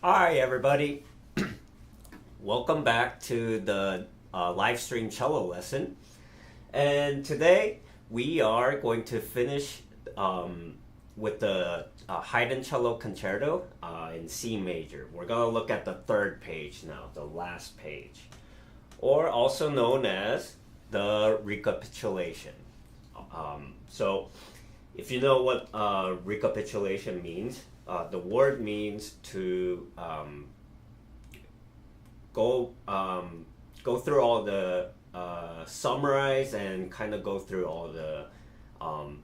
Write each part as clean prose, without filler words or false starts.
Hi everybody, welcome back to the live stream cello lesson, and today we are going to finish with the Haydn Cello Concerto in C major. We're going to look at the third page now, the last page, or also known as the recapitulation. So if you know what recapitulation means, the word means to go through all the summarize and kind of go through all the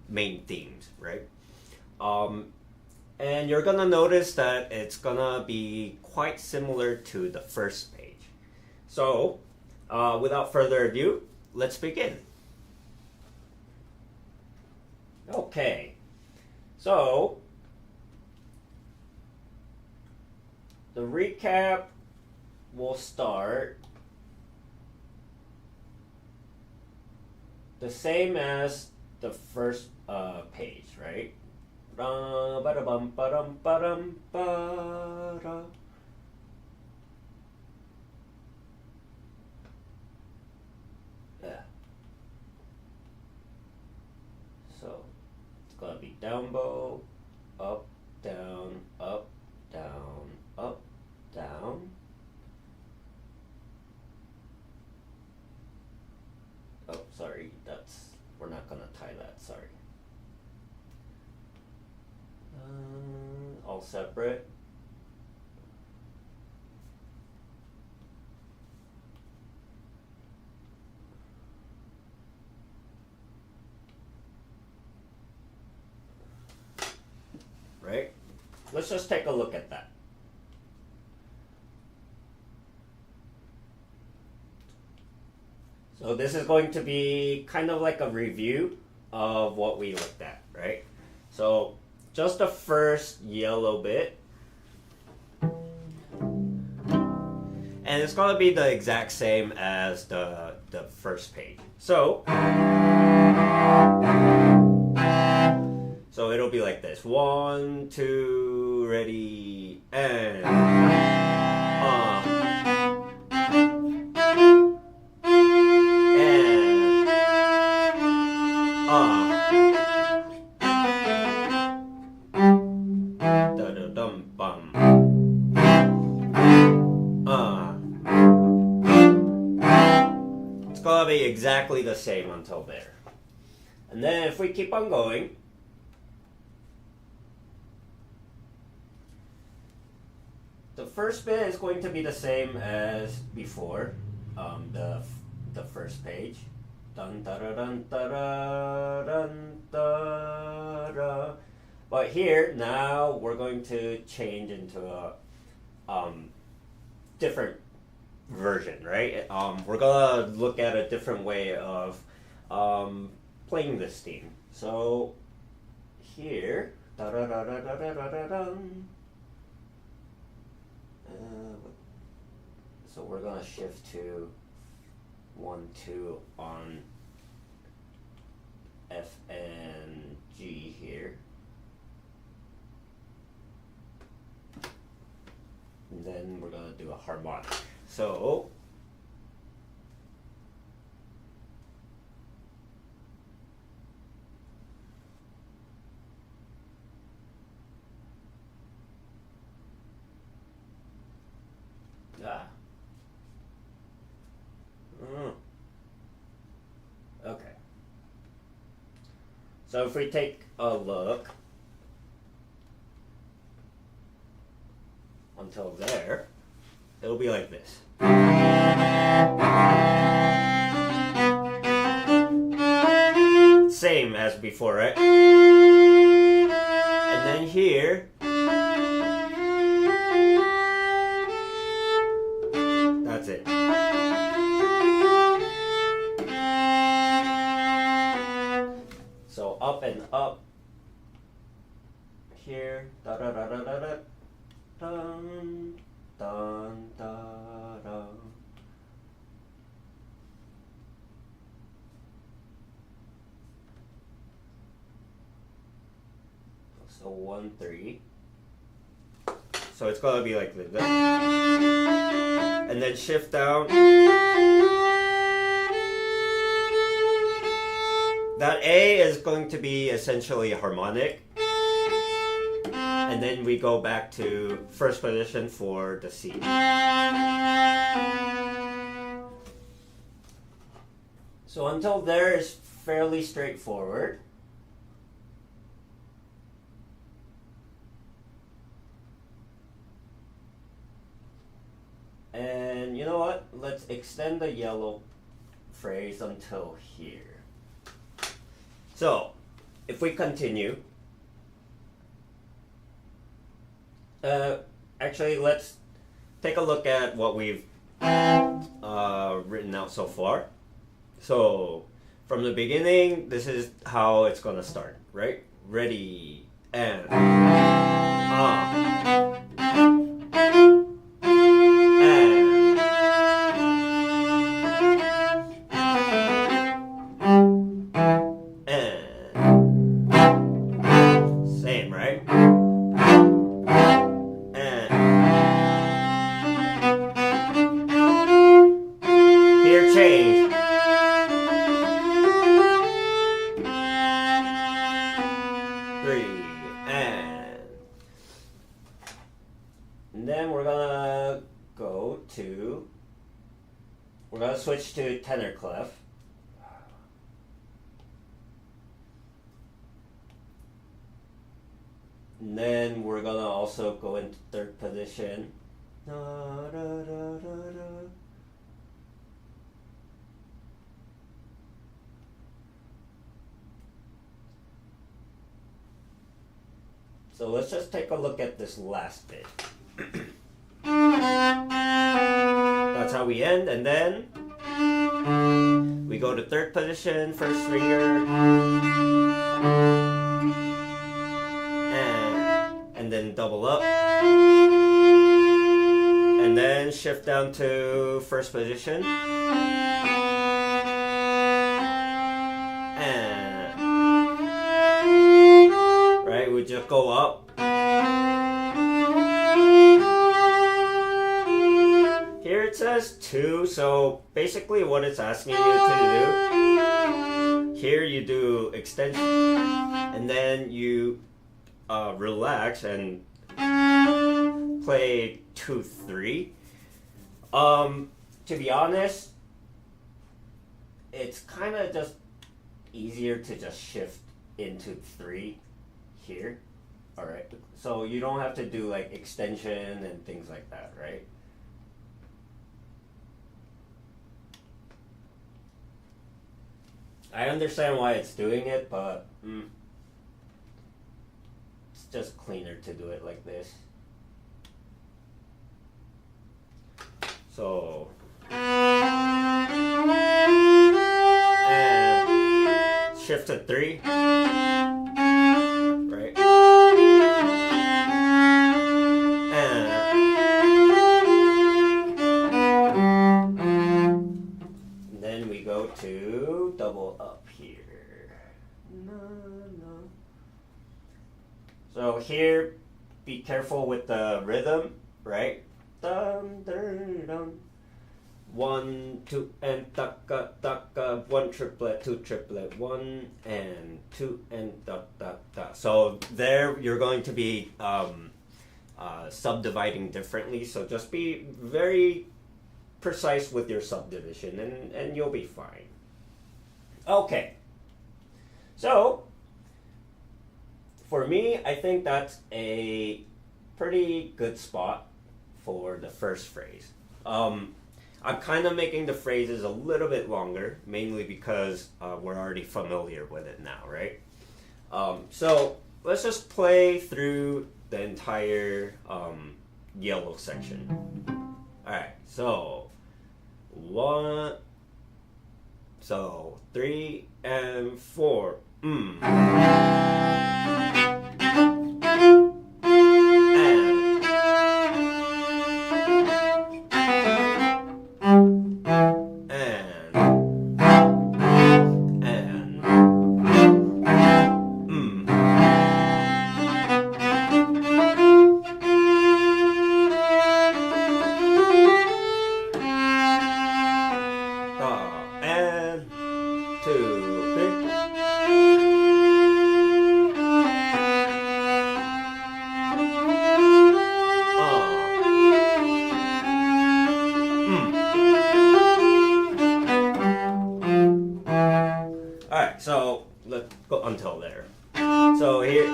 main themes, right? And you're gonna notice that it's gonna be quite similar to the first page. So without further ado, let's begin. Okay, so the recap will start the same as the first page, right? Yeah. So it's gonna be down bow, up, down, up, down, up, down. Oh, sorry, we're not gonna tie that, sorry. All separate. Right? Let's just take a look at that. So this is going to be kind of like a review of what we looked at, right? So just the first yellow bit. And it's going to be the exact same as the first page. So it'll be like this. 1, 2, ready, and it's gonna be exactly the same until there. And then if we keep on going, the first bit is going to be the same as before, the first page. Dun, da, da, dun, da, da, dun, da, da. But here now we're going to change into a different version, right? We're gonna look at a different way of playing this theme. So here, da da da da da da da da dun. So we're gonna shift to 1, 2 on F and G here. And then we're gonna do a harmonic. So okay. So if we take a look until there, it'll be like this. Same as before, right? And then here, that's it. So up and up here, da da da da da da, dun dun da da. So 1, 3. So it's gonna be like this. And then shift down. That A is going to be essentially a harmonic. And then we go back to first position for the C. So until there is fairly straightforward. And you know what? Let's extend the yellow phrase until here. So, if we continue, actually let's take a look at what we've written out so far. So, from the beginning, this is how it's gonna start, right? Ready, and same, right? And here change. Three, and then we're gonna switch to tenor clef. And then we're gonna also go into third position. So let's just take a look at this last bit. That's how we end, and then we go to third position, first finger, and then double up, and then shift down to first position, and right, we just go up. Here it says 2, so basically what it's asking you to do, here you do extension, and then you relax and play 2-3. To be honest, it's kind of just easier to just shift into 3 here. Alright, so you don't have to do like extension and things like that, right? I understand why it's doing it, but it's just cleaner to do it like this. So, and shift to 3, right? And then we go to double up here. So here, be careful with the rhythm, right? Dun, dun, dun. 1, 2, and taka, taka, 1 triplet, 2 triplet, 1 and 2 and da, da, da. So there you're going to be subdividing differently. So just be very precise with your subdivision and you'll be fine. Okay. So for me, I think that's a pretty good spot for the first phrase. I'm kind of making the phrases a little bit longer, mainly because we're already familiar with it now, right? So let's just play through the entire yellow section. Alright, so 3 and 4. And 2, 3. Alright, so let's go until there. So here,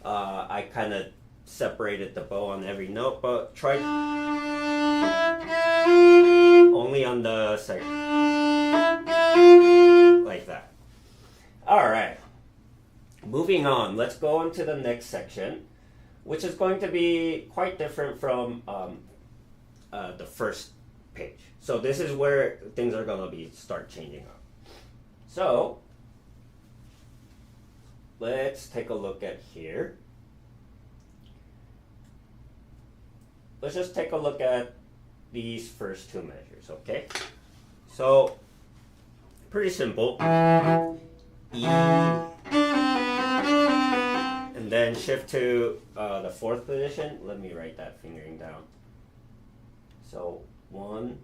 I kind of separated the bow on every note, but try only on the second, like that. Alright, moving on, let's go on to the next section, which is going to be quite different from the first page. So this is where things are going to start changing up. So let's take a look at here. Let's just take a look at these first two measures, okay? So pretty simple. E, and then shift to the fourth position. Let me write that fingering down. So 1,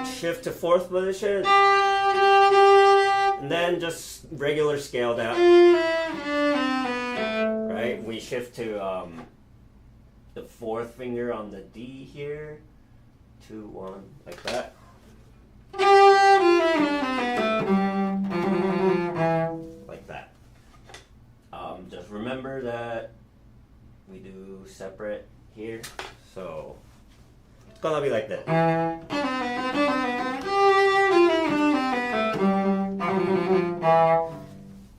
shift to fourth position, and then just regular scale down. Right? We shift to the fourth finger on the D here, 2, 1, like that. Like that. Just remember that we do separate here, so it's gonna be like that.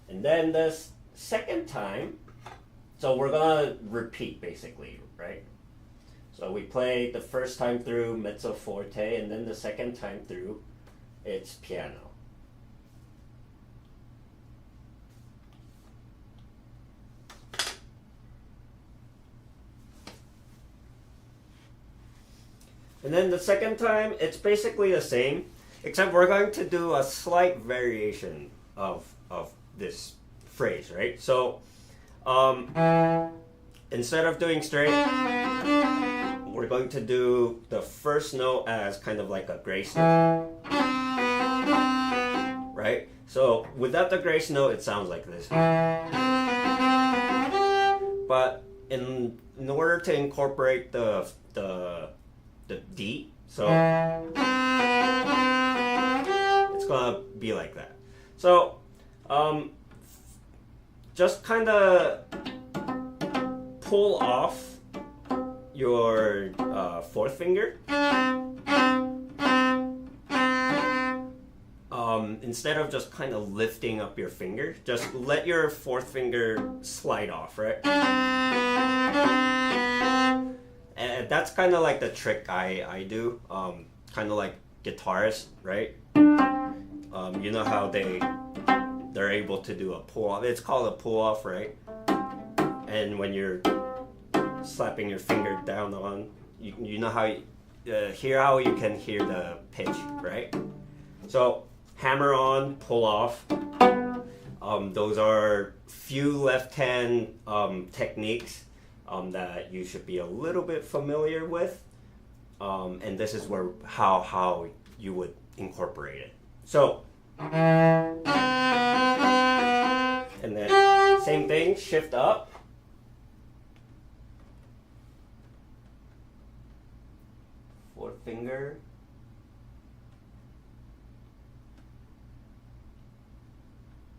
And then the second time, so we're gonna repeat basically, right? So we play the first time through mezzo forte, and then the second time through it's piano. And then the second time, it's basically the same, except we're going to do a slight variation of this phrase, right? So instead of doing straight, we're going to do the first note as kind of like a grace note, right? So without the grace note, it sounds like this. But in order to incorporate the D, so it's gonna be like that. So just kind of pull off your fourth finger. Instead of just kind of lifting up your finger, just let your fourth finger slide off, right? And that's kind of like the trick I do, kind of like guitarists, right? You know how they're able to do a pull off. It's called a pull off, right? And when you're slapping your finger down on, you know how how you can hear the pitch, right? So hammer on, pull off. Those are few left hand techniques that you should be a little bit familiar with, and this is where how you would incorporate it. So, and then same thing, shift up, fourth finger,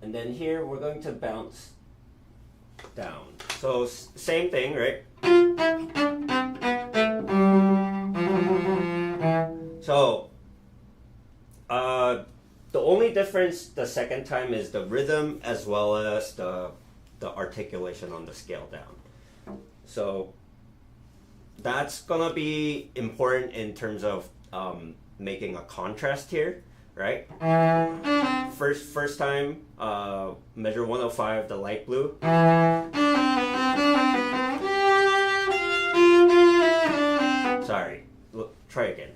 and then here we're going to bounce down. So same thing, right? So the only difference the second time is the rhythm as well as the articulation on the scale down. So that's gonna be important in terms of making a contrast here, right? First time, measure 105, the light blue. Sorry, look, try again.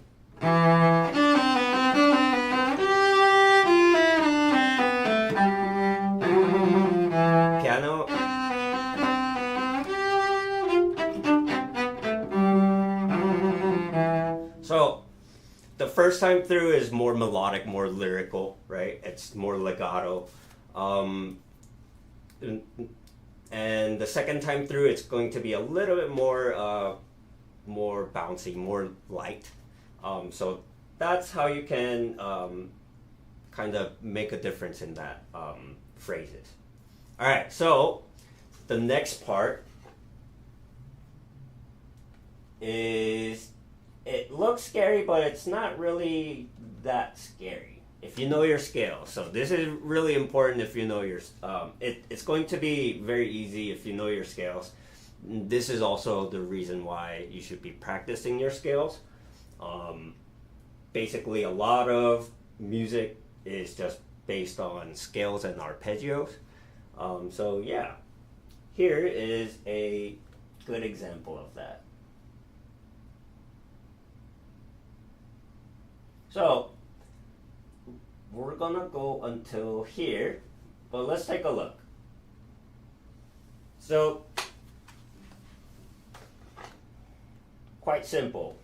Piano. first time through is more melodic, more lyrical, right? It's more legato. And the second time through, it's going to be a little bit more more bouncy, more light. So that's how you can kind of make a difference in that phrases. All right, so the next part is, it looks scary, but it's not really that scary if you know your scale. So this is really important if you know your, it's going to be very easy if you know your scales. This is also the reason why you should be practicing your scales. Basically, a lot of music is just based on scales and arpeggios. So yeah, here is a good example of that. So we're gonna go until here, but let's take a look. So quite simple.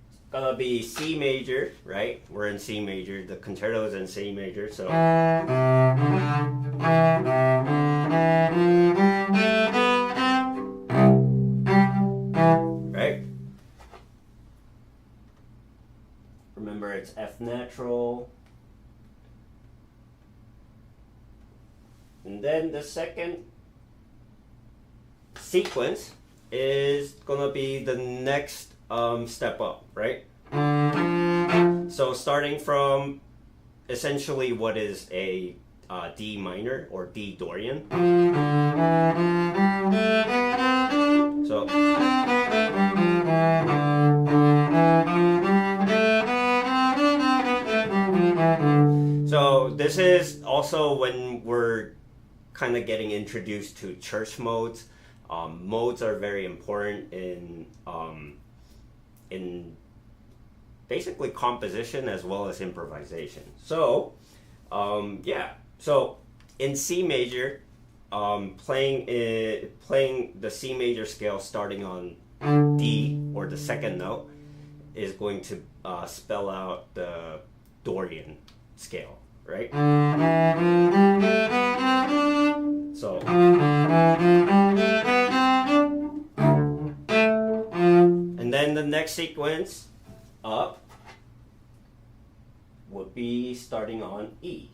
It's gonna be C major, right? We're in C major. The concerto is in C major, so right? Remember, it's F natural. And then the second sequence is gonna be the next step up, right? So starting from essentially what is a D minor or D Dorian. So this is also when we're kind of getting introduced to church modes. Modes are very important in basically composition as well as improvisation. So yeah, so in C major, playing the C major scale starting on D, or the second note, is going to spell out the Dorian scale, right? So and then the next sequence up would be starting on E.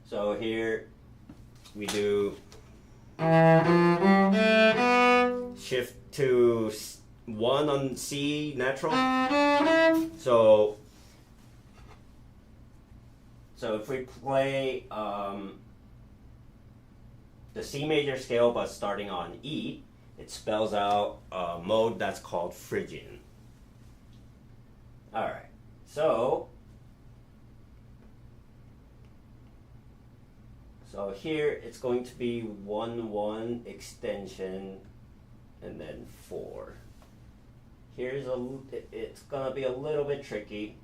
So here we do shift to 1 on C natural. So if we play the C major scale but starting on E, it spells out a mode that's called Phrygian. All right, so here it's going to be 1-1 extension and then 4. It's gonna be a little bit tricky.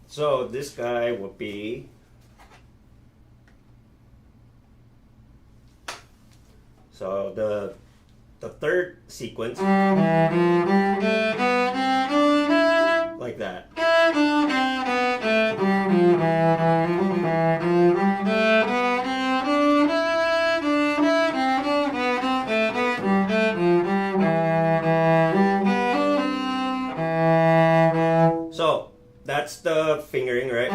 So this guy would be, so the third sequence, like that. So that's the fingering, right?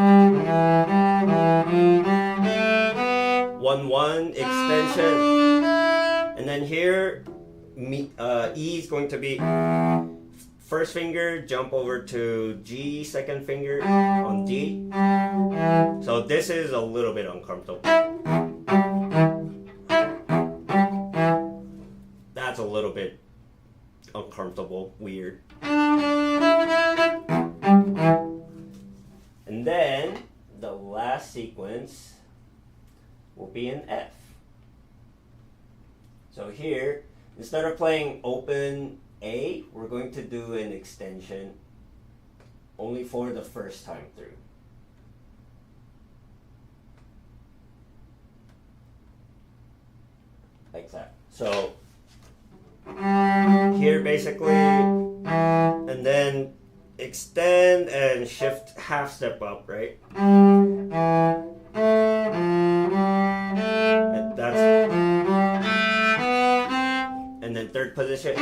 1-1 extension, and then here E is going to be first finger, jump over to G, second finger on D. So this is a little bit uncomfortable. That's a little bit uncomfortable, weird. And then the last sequence will be in F. So here, instead of playing open A, we're going to do an extension only for the first time through. Like that. So here basically, and then extend and shift half step up, right? And that's, and then third position.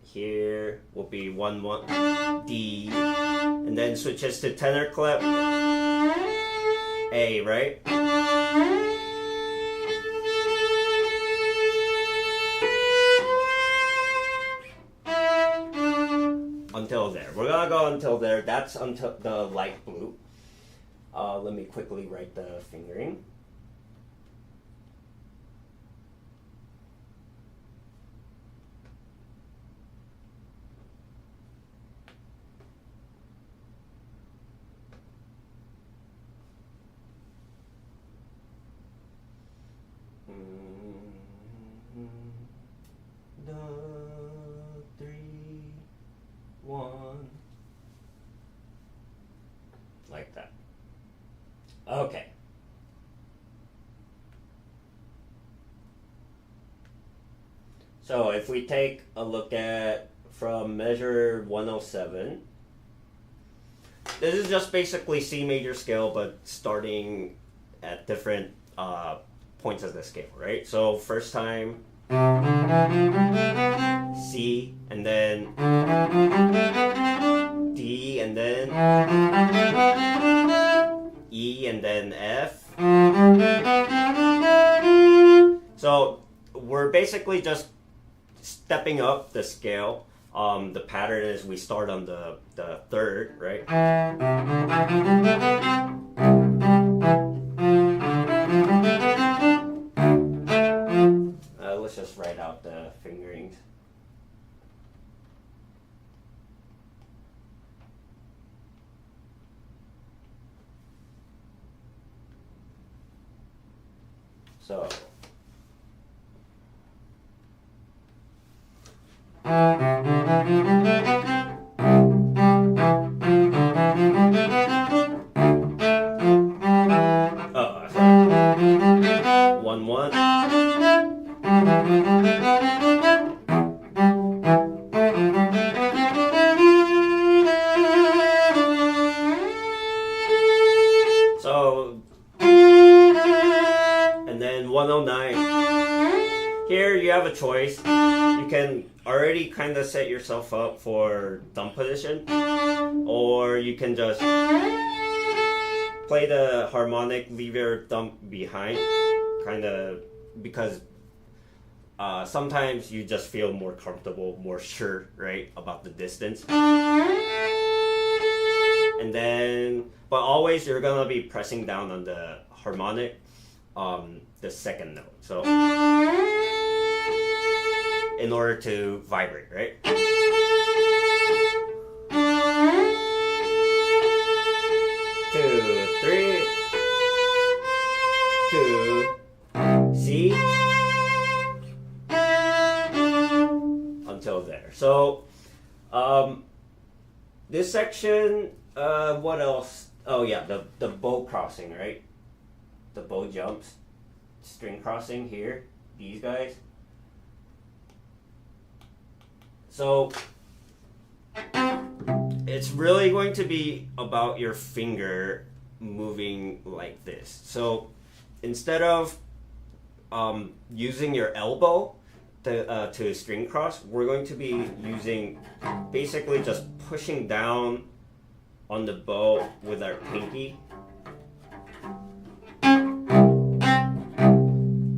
Here will be 1-1 D, and then switches to tenor clef A, right? Until there. We're gonna go until there. That's until the light blue. Let me quickly write the fingering. The 3, 1, like that. Okay. So if we take a look at from measure 107, this is just basically C major scale, but starting at different points of the scale, right? So first time C, and then D, and then E, and then F. So we're basically just stepping up the scale. The pattern is we start on the third, right? Let's just write out the fingerings. So sorry. 1-1. So, and then 109. Here you have a choice. You can already kind of set yourself up for thumb position, or you can just play the harmonic, leave your thumb behind, kind of, because sometimes you just feel more comfortable, more sure, right, about the distance. And then, but always you're gonna be pressing down on the harmonic, the second note. So in order to vibrate, right? 2, 3, 2, C, until there. So this section, what else? Oh yeah, the bow crossing, right? The bow jumps, string crossing here, these guys. So it's really going to be about your finger moving like this. So instead of using your elbow to string cross, we're going to be using basically just pushing down on the bow with our pinky.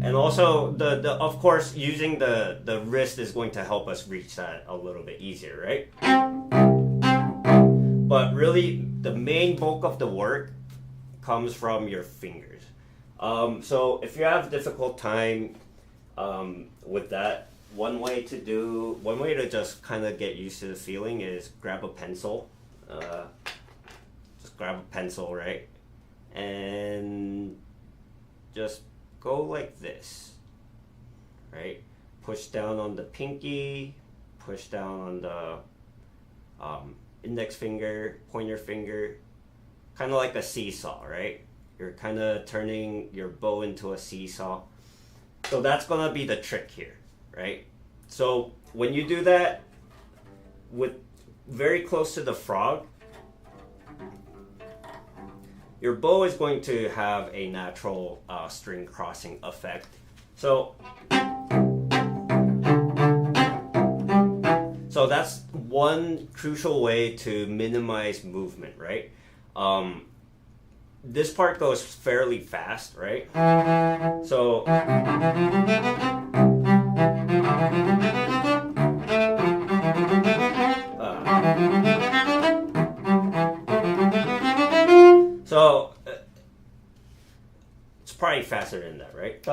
And also, of course, using the wrist is going to help us reach that a little bit easier, right? But really, the main bulk of the work comes from your fingers. So if you have difficult time with that, one way to just kind of get used to the feeling is grab a pencil. Just grab a pencil, right? and just go like this, right? Push down on the pinky, push down on the index finger, pointer finger, kind of like a seesaw, right? You're kind of turning your bow into a seesaw. So that's gonna be the trick here, right? So when you do that with very close to the frog, your bow is going to have a natural string crossing effect. So that's one crucial way to minimize movement, right? This part goes fairly fast, right? So it's probably faster than that, right?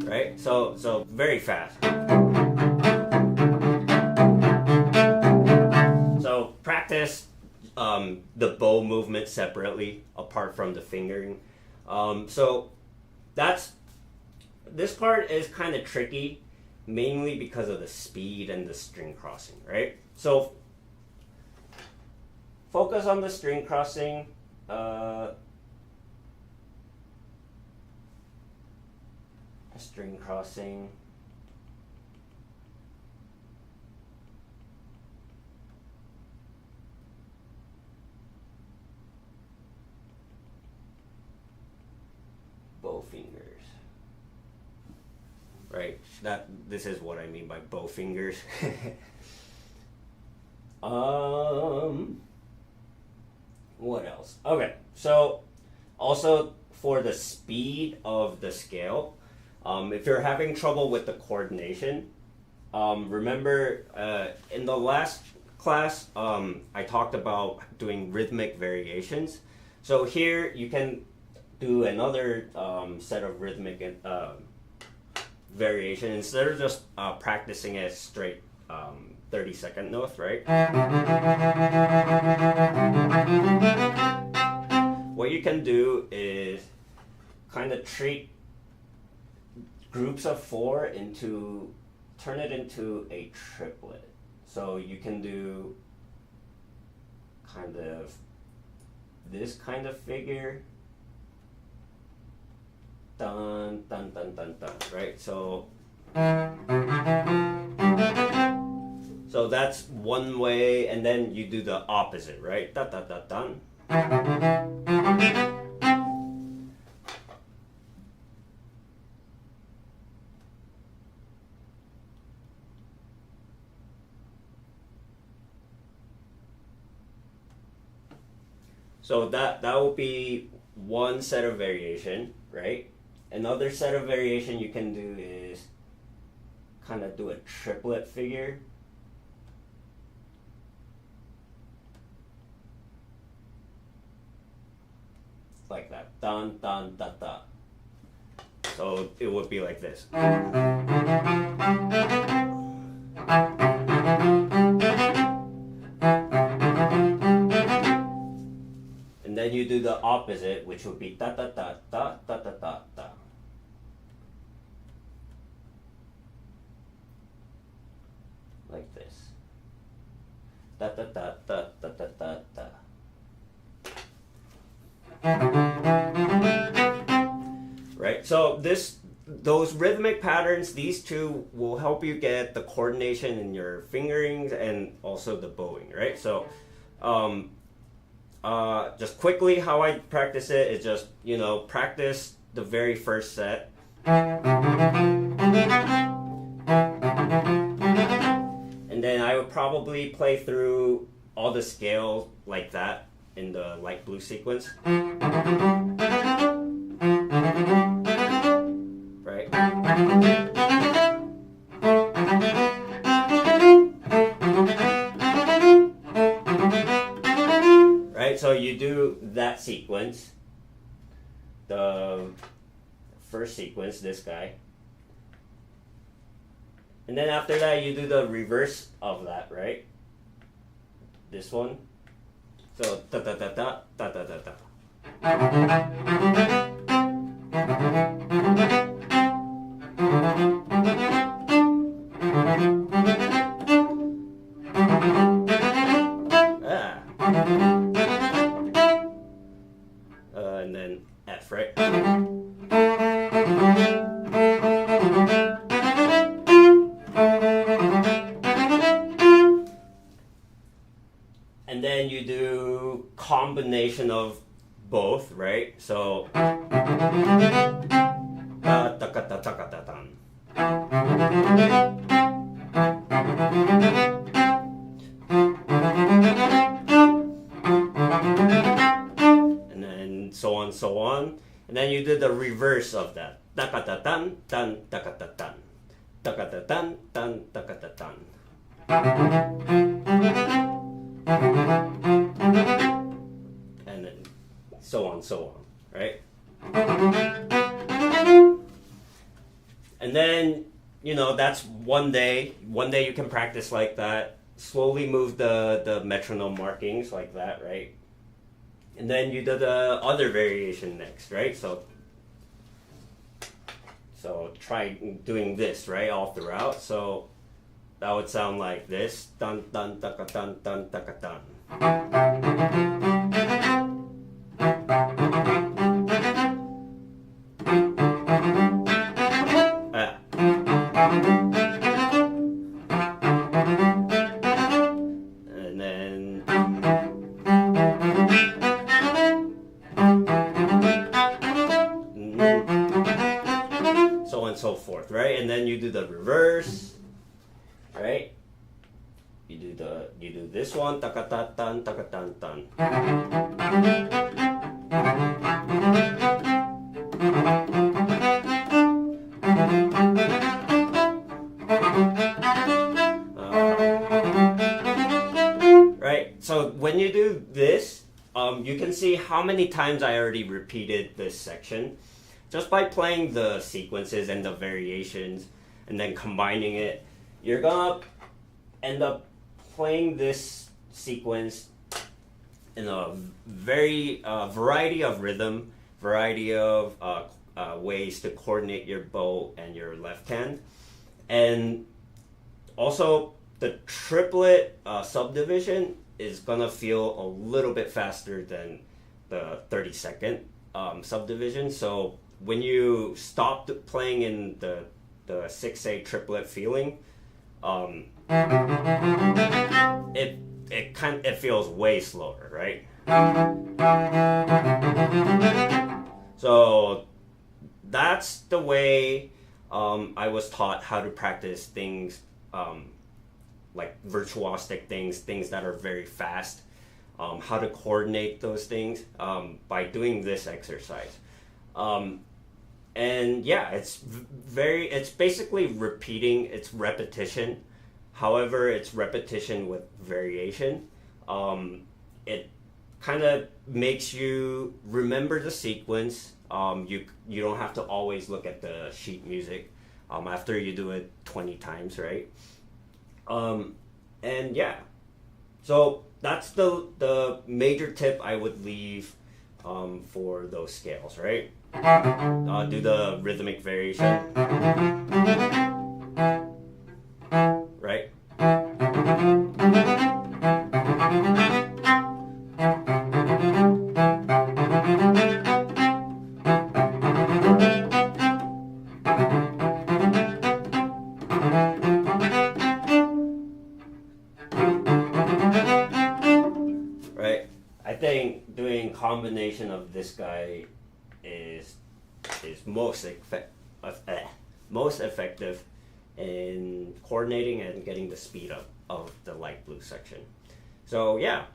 Right? So very fast. So practice the bow movement separately apart from the fingering. So this part is kind of tricky, mainly because of the speed and the string crossing, right? So focus on the string crossing. String crossing. Bow fingers. Right? This is what I mean by bow fingers. What else? Okay, so also for the speed of the scale, if you're having trouble with the coordination, remember in the last class I talked about doing rhythmic variations. So here you can do another set of rhythmic variation instead of just practicing a straight 30-second note, right? What you can do is kind of treat groups of 4 turn it into a triplet. So you can do kind of this kind of figure. Dun, dun, dun, dun, dun, right? So that's one way, and then you do the opposite, right? Da, da, da, dun. So that will be one set of variation, right? Another set of variation you can do is kind of do a triplet figure. Like that. Dun, dun, da, da. So it would be like this. And then you do the opposite, which would be da, da, da, da, da, da, da, da. Like this. Da, da, da, da, da, da, da, da. Right, so those rhythmic patterns, these two will help you get the coordination in your fingerings and also the bowing, right? So just quickly how I practice it is just, practice the very first set. And then I would probably play through all the scales like that in the light blue sequence. Right? Right, so you do that sequence, the first sequence, this guy, And then after that, you do the reverse of that, right? This one. So da da da da da da da da. And then F, right? And then you do combination of both, right? So and then so on. And then you do the reverse of that. Takatatan, tan, takatatan. Takatatan, tan, takatatan. And then so on, right? And then, that's one day. One day you can practice like that. Slowly move the metronome markings like that, right? And then you do the other variation next, right? So try doing this, right, all throughout. So that would sound like this. Dun dun taka dun dun taka dun. And then so on and so forth, right? And then you do the reverse, right? You do this one, takatatan, takatan. Right. So when you do this, you can see how many times I already repeated this section. Just by playing the sequences and the variations and then combining it, you're gonna end up playing this sequence in a very variety of rhythm, variety of ways to coordinate your bow and your left hand. And also the triplet subdivision is gonna feel a little bit faster than the 30-second subdivision. So when you stop playing in the 6/8 triplet feeling, it feels way slower, right? So that's the way I was taught how to practice things like virtuosic things that are very fast, how to coordinate those things by doing this exercise. And yeah, it's basically repeating, it's repetition. However, it's repetition with variation. It kind of makes you remember the sequence. You don't have to always look at the sheet music after you do it 20 times, right? And yeah, so that's the major tip I would leave for those scales, right? Do the rhythmic variation, right? Right. I think doing combination of this guy is most effective in coordinating and getting the speed up of the light blue section. So yeah,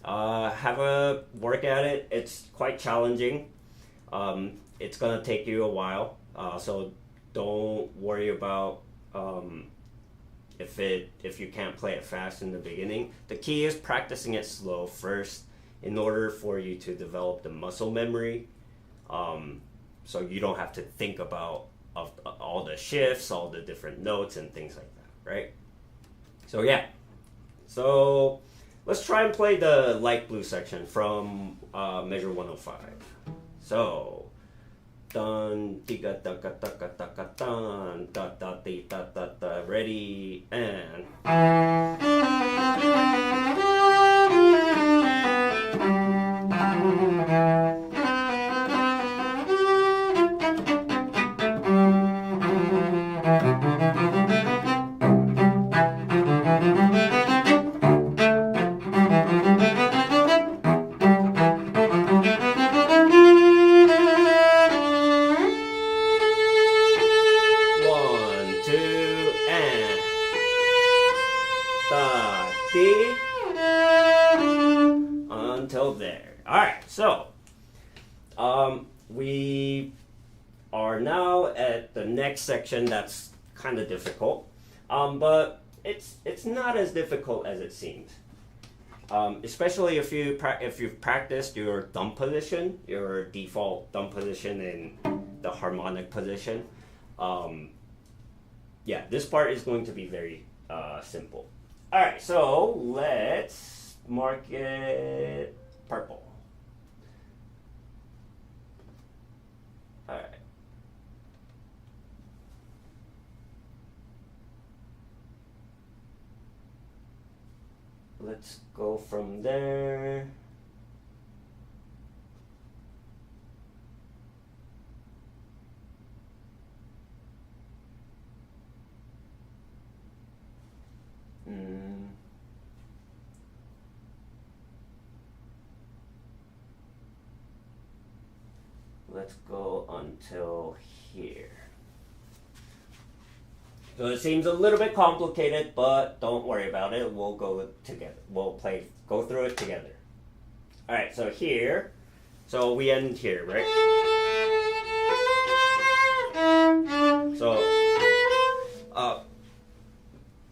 have a work at it. It's quite challenging. It's gonna take you a while, so don't worry about if you can't play it fast in the beginning. The key is practicing it slow first in order for you to develop the muscle memory, so you don't have to think about all the shifts, all the different notes and things like that. right? So yeah, so let's try and play the light blue section from measure 105. So dun tiga taka taka taka dun da da di da da da, ready and until there. All right, so we are now at the next section that's kind of difficult, but it's not as difficult as it seems. Especially if you've practiced your thumb position, your default thumb position in the harmonic position. Yeah, this part is going to be very simple. All right, so let's mark it purple. All right. Let's go from there. Let's go until here. So it seems a little bit complicated, but don't worry about it. We'll go together. We'll go through it together. All right, so here, so we end here, right? So,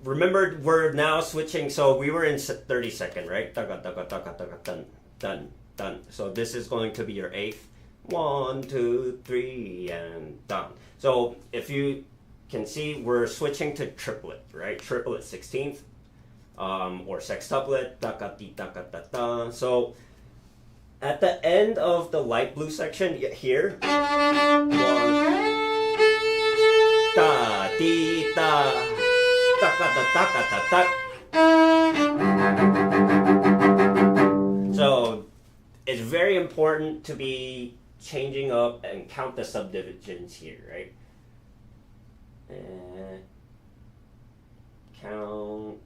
remember we're now switching. So we were in 30-second, right? Dun, dun, dun. So this is going to be your eighth. 1, 2, 3, and done. So if you can see, we're switching to triplet, right? Triplet 16th, or sextuplet. Da, da, di, da, da, da, da. So at the end of the light blue section here, 1, da, di, da, da, da, da, da, da, da. So it's very important to be changing up and count the subdivisions here, right? And count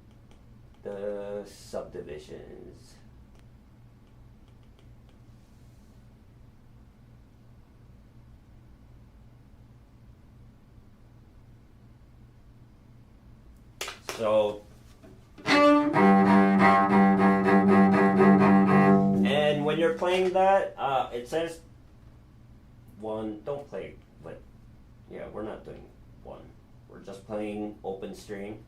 the subdivisions. So, and when you're playing that, it says 1, don't play, but yeah, we're not doing 1. We're just playing open string.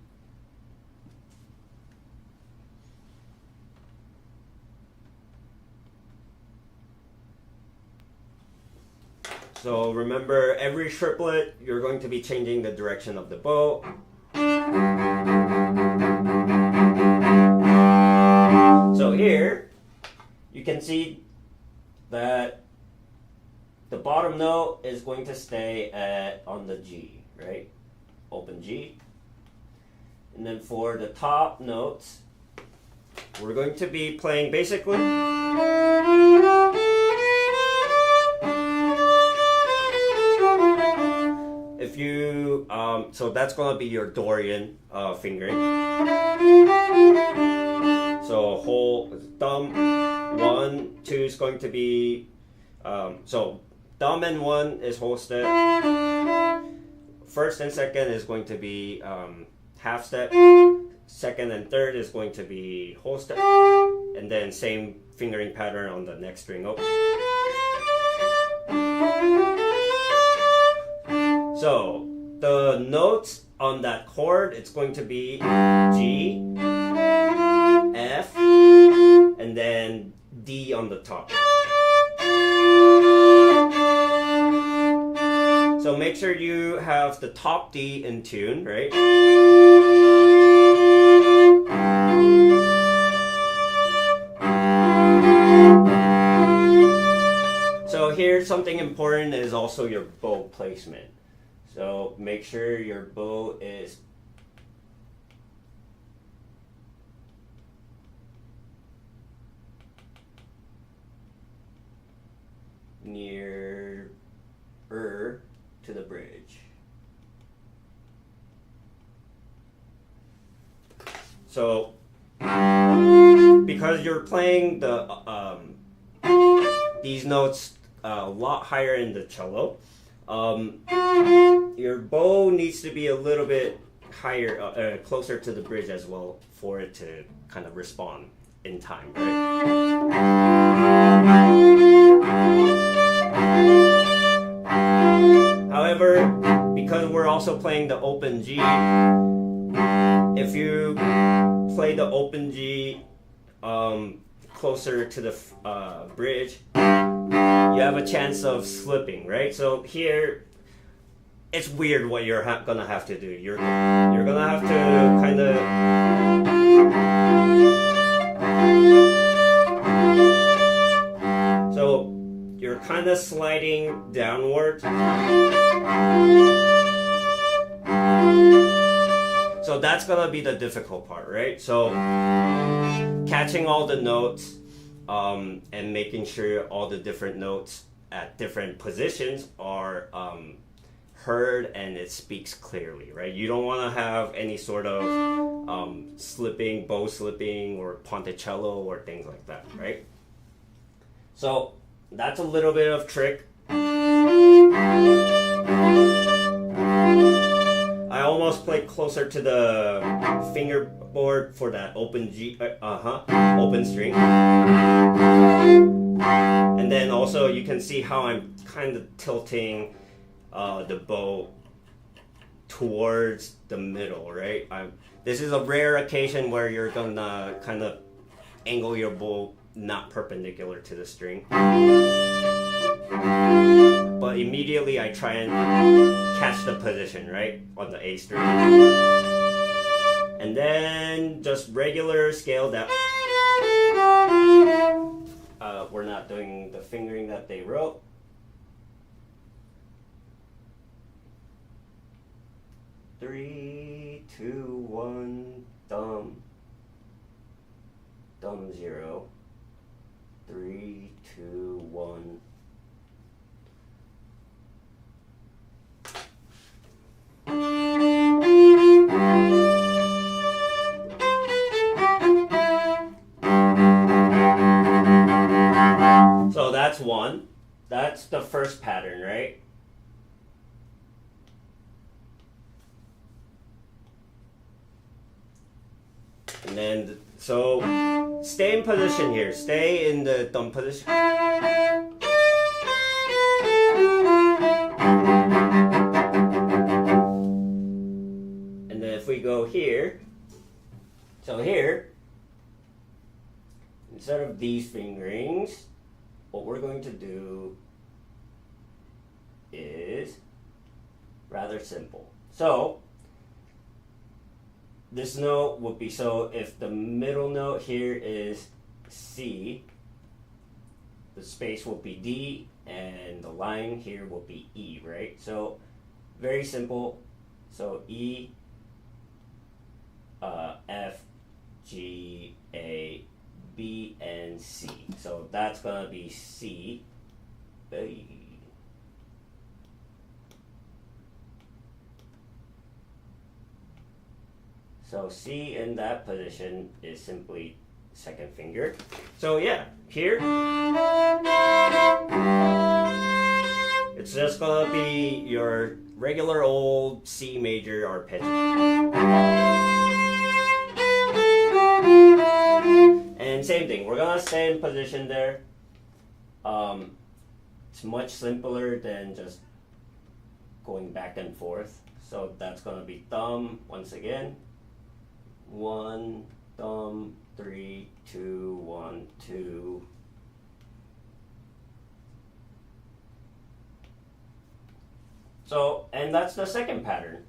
So remember, every triplet, you're going to be changing the direction of the bow. So here, you can see that the bottom note is going to stay on the G, right? Open G. And then for the top notes, we're going to be playing basically if you, so that's going to be your Dorian fingering. So whole thumb, 1, 2 is going to be, so thumb and 1 is whole step. First and second is going to be half step. Second and third is going to be whole step. And then same fingering pattern on the next string up. So the notes on that chord, it's going to be G, F, and then D on the top. So make sure you have the top D in tune, right? So here something important is also your bow placement. So make sure your bow is nearer to the bridge. So because you're playing the these notes a lot higher in the cello, your bow needs to be a little bit higher, closer to the bridge as well for it to kind of respond in time, right? However, because we're also playing the open G, if you play the open G closer to the bridge, you have a chance of slipping, right? So here, it's weird what you're gonna have to do. You're gonna have to kind of so you're kind of sliding downward. So that's gonna be the difficult part, right? So catching all the notes and making sure all the different notes at different positions are heard and it speaks clearly, right? You don't want to have any sort of slipping, bow slipping, or ponticello or things like that, right? So that's a little bit of trick. I almost played closer to the fingerboard for that open G, open string. And then also you can see how I'm kind of tilting the bow towards the middle, right? This is a rare occasion where you're gonna kind of angle your bow not perpendicular to the string. But immediately I try and catch the position, right, on the A string. And then just regular scale down. We're not doing the fingering that they wrote. Three, two, one, thumb, thumb 0. 3, 2, 1. So that's one. That's the first pattern, right? And then, so stay in position here. Stay in the thumb position. And then if we go here, so here, instead of these fingerings, what we're going to do is rather simple. So this note would be, so if the middle note here is C, the space will be D, and the line here will be E, right? So very simple. So E, F, G, A, B, and C. So that's gonna be C. So C in that position is simply second finger. So yeah, here it's just gonna be your regular old C major arpeggio. And same thing, we're gonna stay in position there. It's much simpler than just going back and forth. So that's gonna be thumb once again. 1, thumb, 3, 2, 1, 2. So, and that's the second pattern.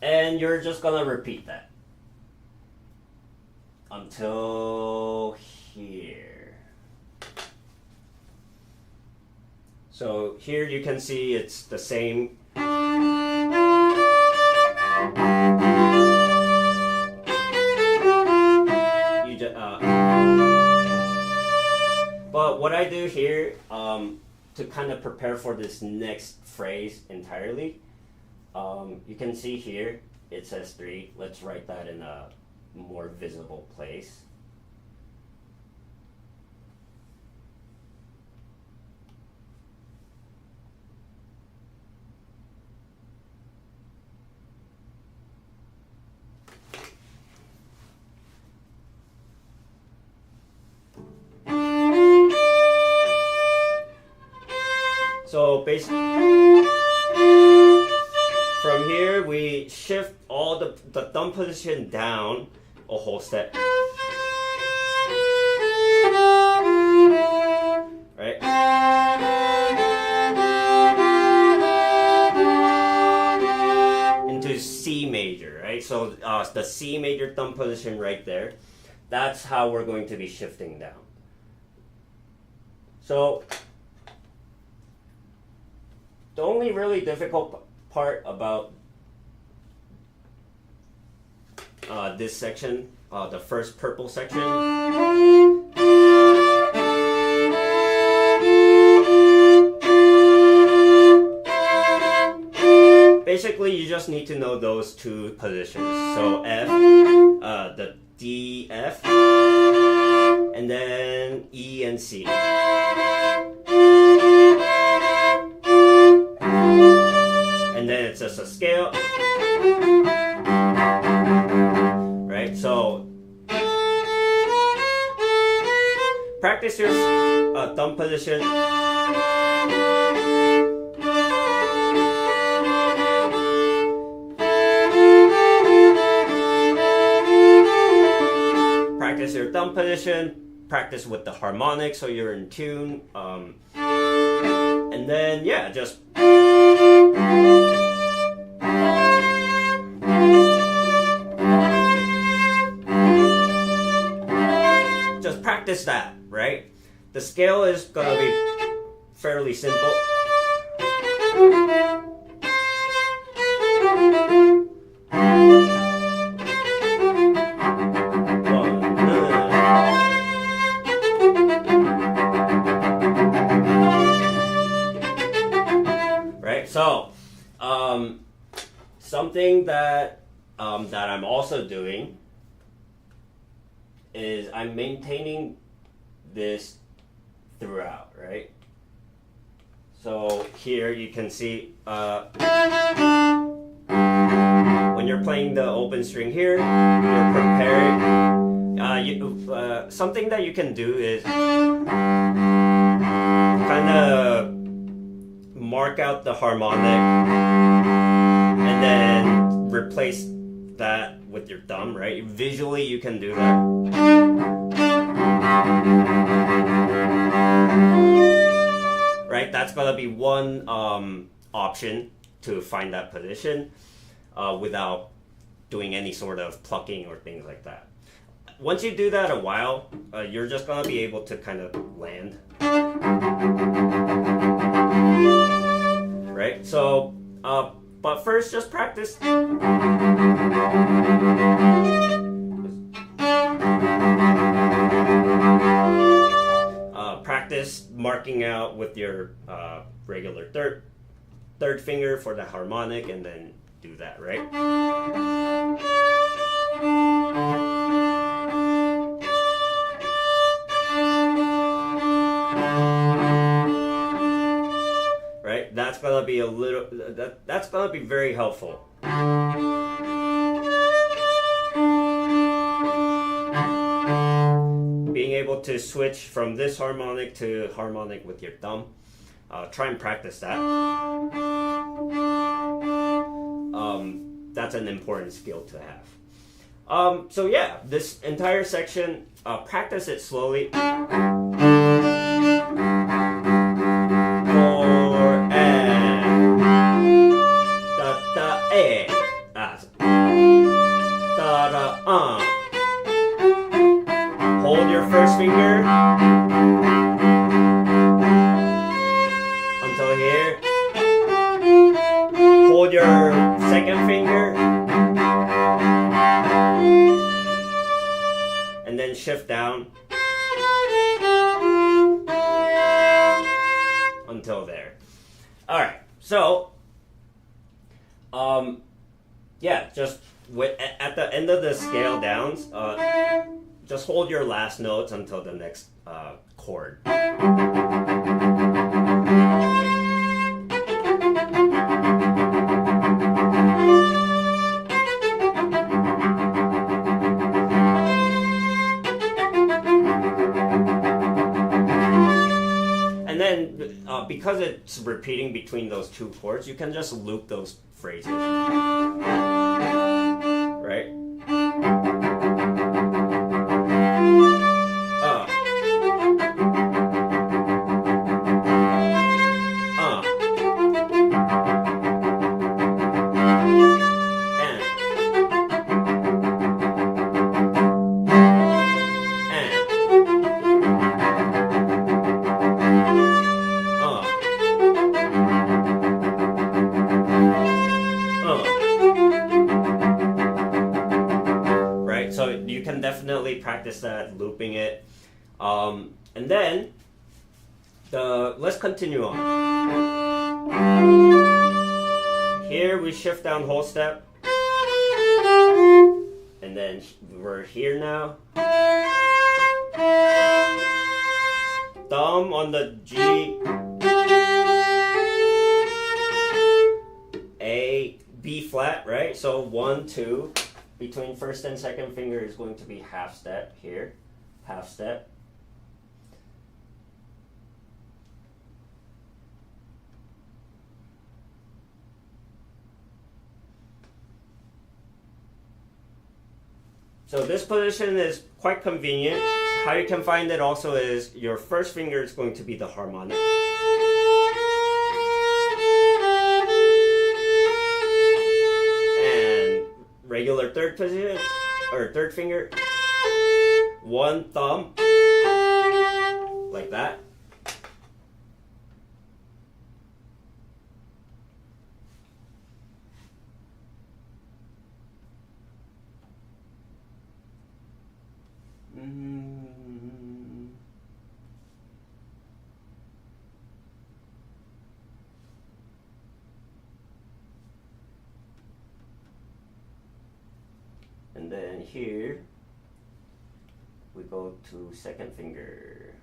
And you're just gonna repeat that until here. So here you can see it's the same. But what I do here, to kind of prepare for this next phrase entirely, you can see here it says 3. Let's write that in a more visible place. So basically, from here we shift all the thumb position down a whole step. Right? Into C major, right? So the C major thumb position right there, that's how we're going to be shifting down. So the only really difficult part about this section, the first purple section, basically you just need to know those two positions. So F, the D, F, and then E and C. And then it's just a scale, right? So practice your thumb position. Practice your thumb position. Practice with the harmonic so you're in tune. And then, yeah, just practice that, right? The scale is gonna be fairly simple. Right? So, something that I'm also doing is I'm maintaining this throughout, right? So here you can see when you're playing the open string here, you're preparing. Something that you can do is kind of mark out the harmonic and then replace that with your thumb, right? Visually you can do that. Right, that's gonna be one option to find that position without doing any sort of plucking or things like that. Once you do that a while, you're just gonna be able to kind of land. Right, so but first just practice. Practice marking out with your regular third finger for the harmonic, and then do that, right? Right? That's gonna be that's gonna be very helpful. Being able to switch from this harmonic to harmonic with your thumb. Try and practice that. That's an important skill to have. So yeah, this entire section, practice it slowly. For and All right. So, yeah, just at the end of the scale downs, just hold your last notes until the next chord. And then, because it's repeating between those two chords, you can just loop those phrases. Right? Right? So you can definitely practice that, looping it. And then, let's continue on. Here we shift down whole step. And then we're here now. Thumb on the G, A, B flat, right? So 1, 2, between first and second finger is going to be half step here, half step. So this position is quite convenient. How you can find it also is your first finger is going to be the harmonic. And regular third position, or third finger, one thumb, like that. And then here we go to second finger.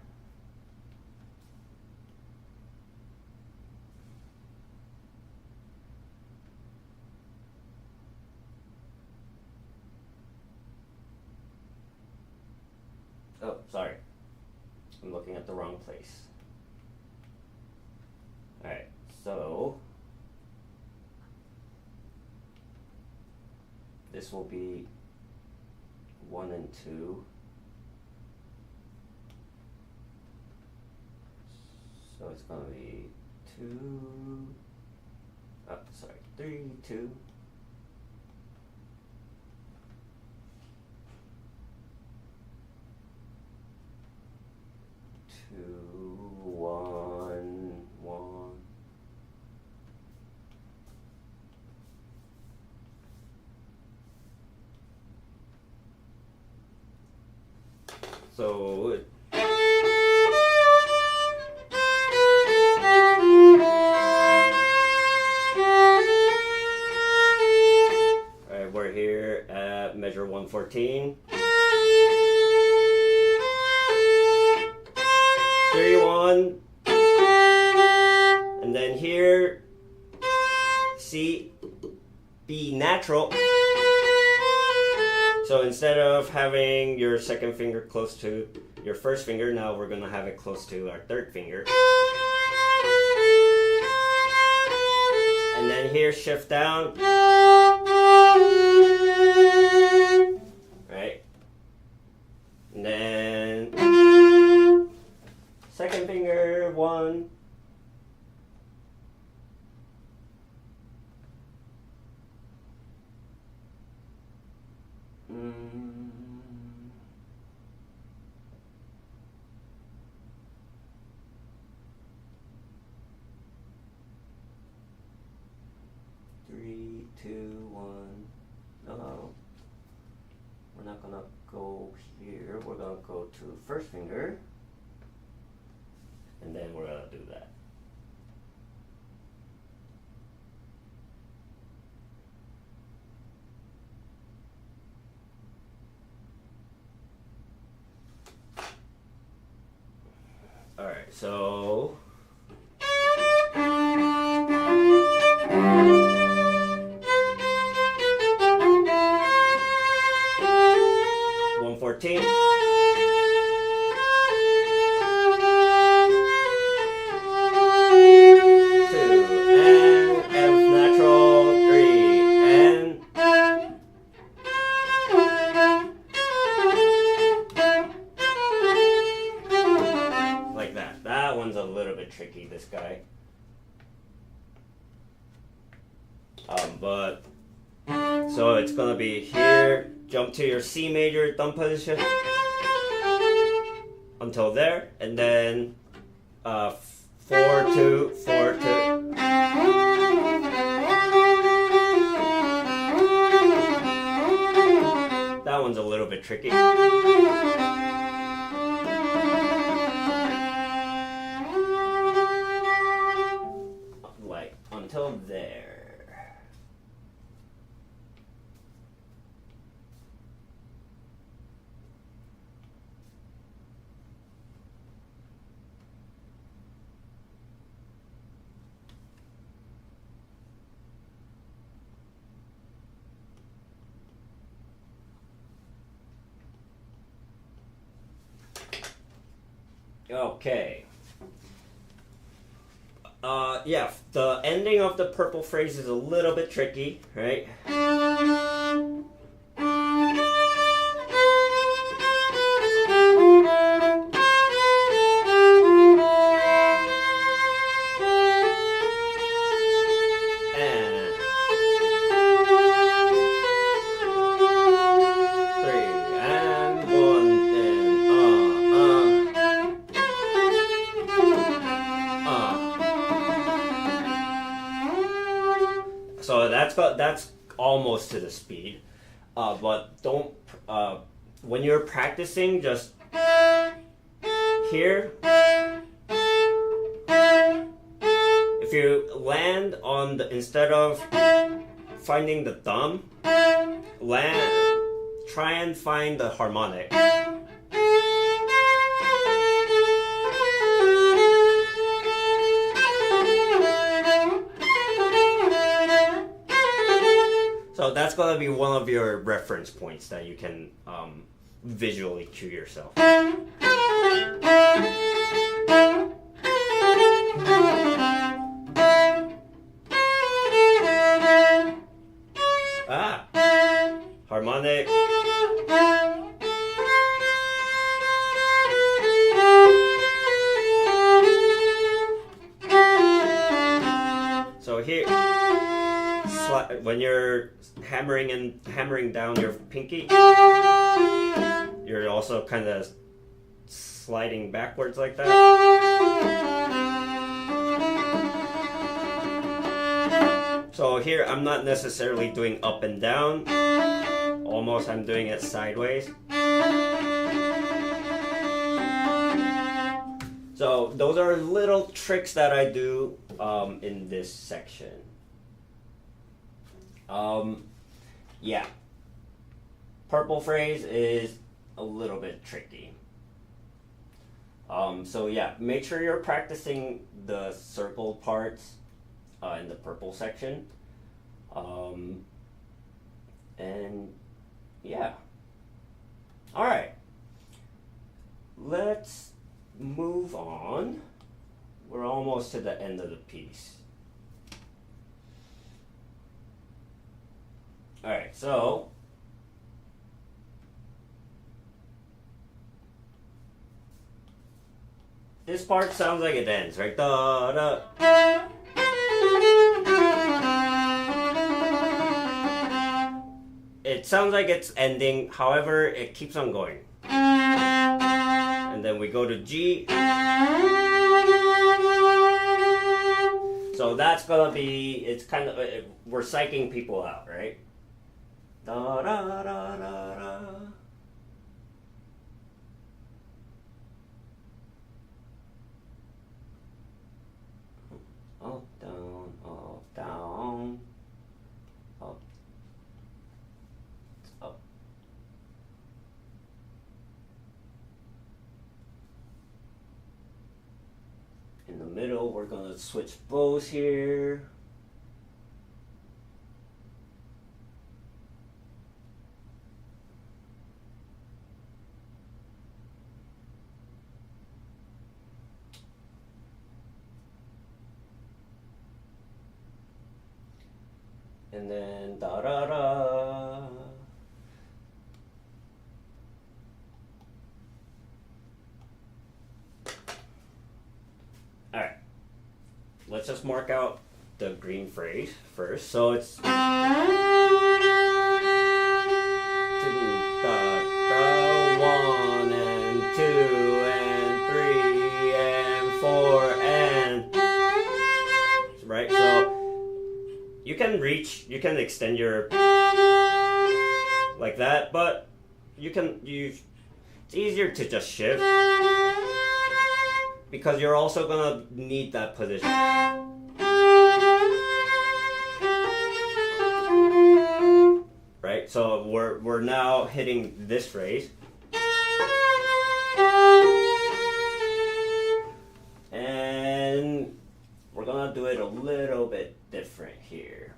Oh, sorry. I'm looking at the wrong place. Alright, so this will be 1 and 2. So it's going to be 2, oh, sorry, 3, 2. 2, 1, 1. So alright, we're here at measure 114. 3, 1. And then here, C, B natural. So instead of having your second finger close to your first finger, now we're going to have it close to our third finger. And then here, shift down. Right? And then second finger, 1. Three, 2, 1. No, we're not gonna go here. We're gonna go to first finger, and then we're gonna do that. so. Two, and F natural, 3, and like that. That one's a little bit tricky, this guy. But so it's gonna be here, jump to your C major thumb position until there, and then 4 2 4 2. That one's a little bit tricky. Like until there. Okay. Yeah, the ending of the purple phrase is a little bit tricky, right? So that's almost to the speed, but don't when you're practicing, just here. If you land on the, instead of finding the thumb, try and find the harmonic. So that's going to be one of your reference points that you can visually cue yourself. Harmonic. So here, when you're hammering down your pinky, you're also kind of sliding backwards like that. So here I'm not necessarily doing up and down, almost I'm doing it sideways. So those are little tricks that I do in this section. Yeah, purple phrase is a little bit tricky. So yeah, make sure you're practicing the circle parts in the purple section. And yeah. All right. Let's move on. We're almost to the end of the piece. All right, so this part sounds like it ends, right? Da, da. It sounds like it's ending, however, it keeps on going. And then we go to G. So that's gonna be, it's kind of, we're psyching people out, right? Da da da da da. Up, down, up, down, up, up. in the middle, we're gonna switch bows here. And then da da da. Alright. Let's just mark out the green phrase first. So it's da, da, 1 and 2 and 3 and 4 and right. So you can extend your like that, but it's easier to just shift because you're also gonna need that position. Right? So we're now hitting this phrase. And we're gonna do it a little bit different here.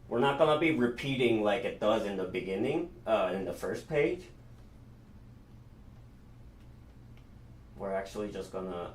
We're not gonna be repeating like it does in the beginning, in the first page. We're actually just gonna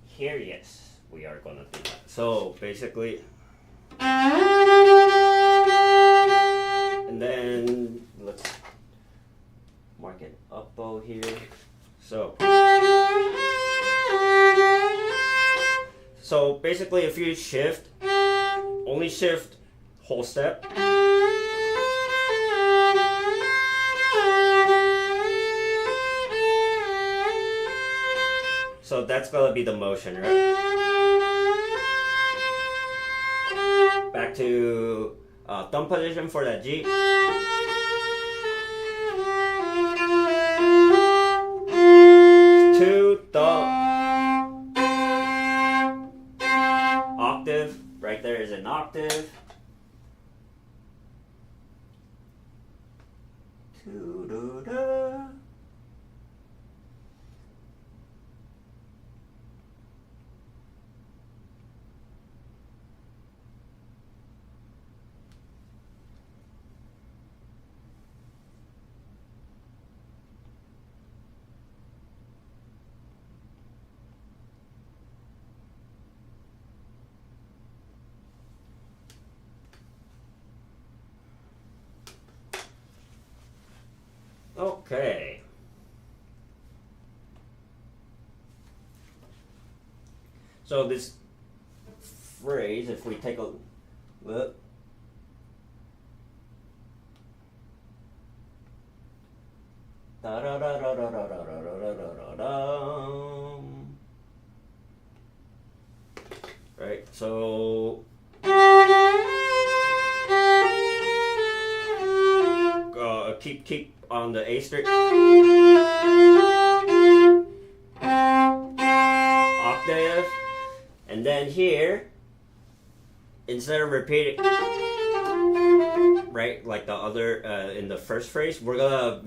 here, yes, we are gonna do that. So basically, and then let's mark an up bow here. So basically, if you shift, only shift whole step. So that's gonna be the motion, right? Back to thumb position for that G. Two thumb. Octave, right there is an octave. Okay. So this phrase, if we take a look, da da da da da da da da da da da. Right. So keep on the A string. Octave. And then here, instead of repeating, right, like the other in the first phrase, we're gonna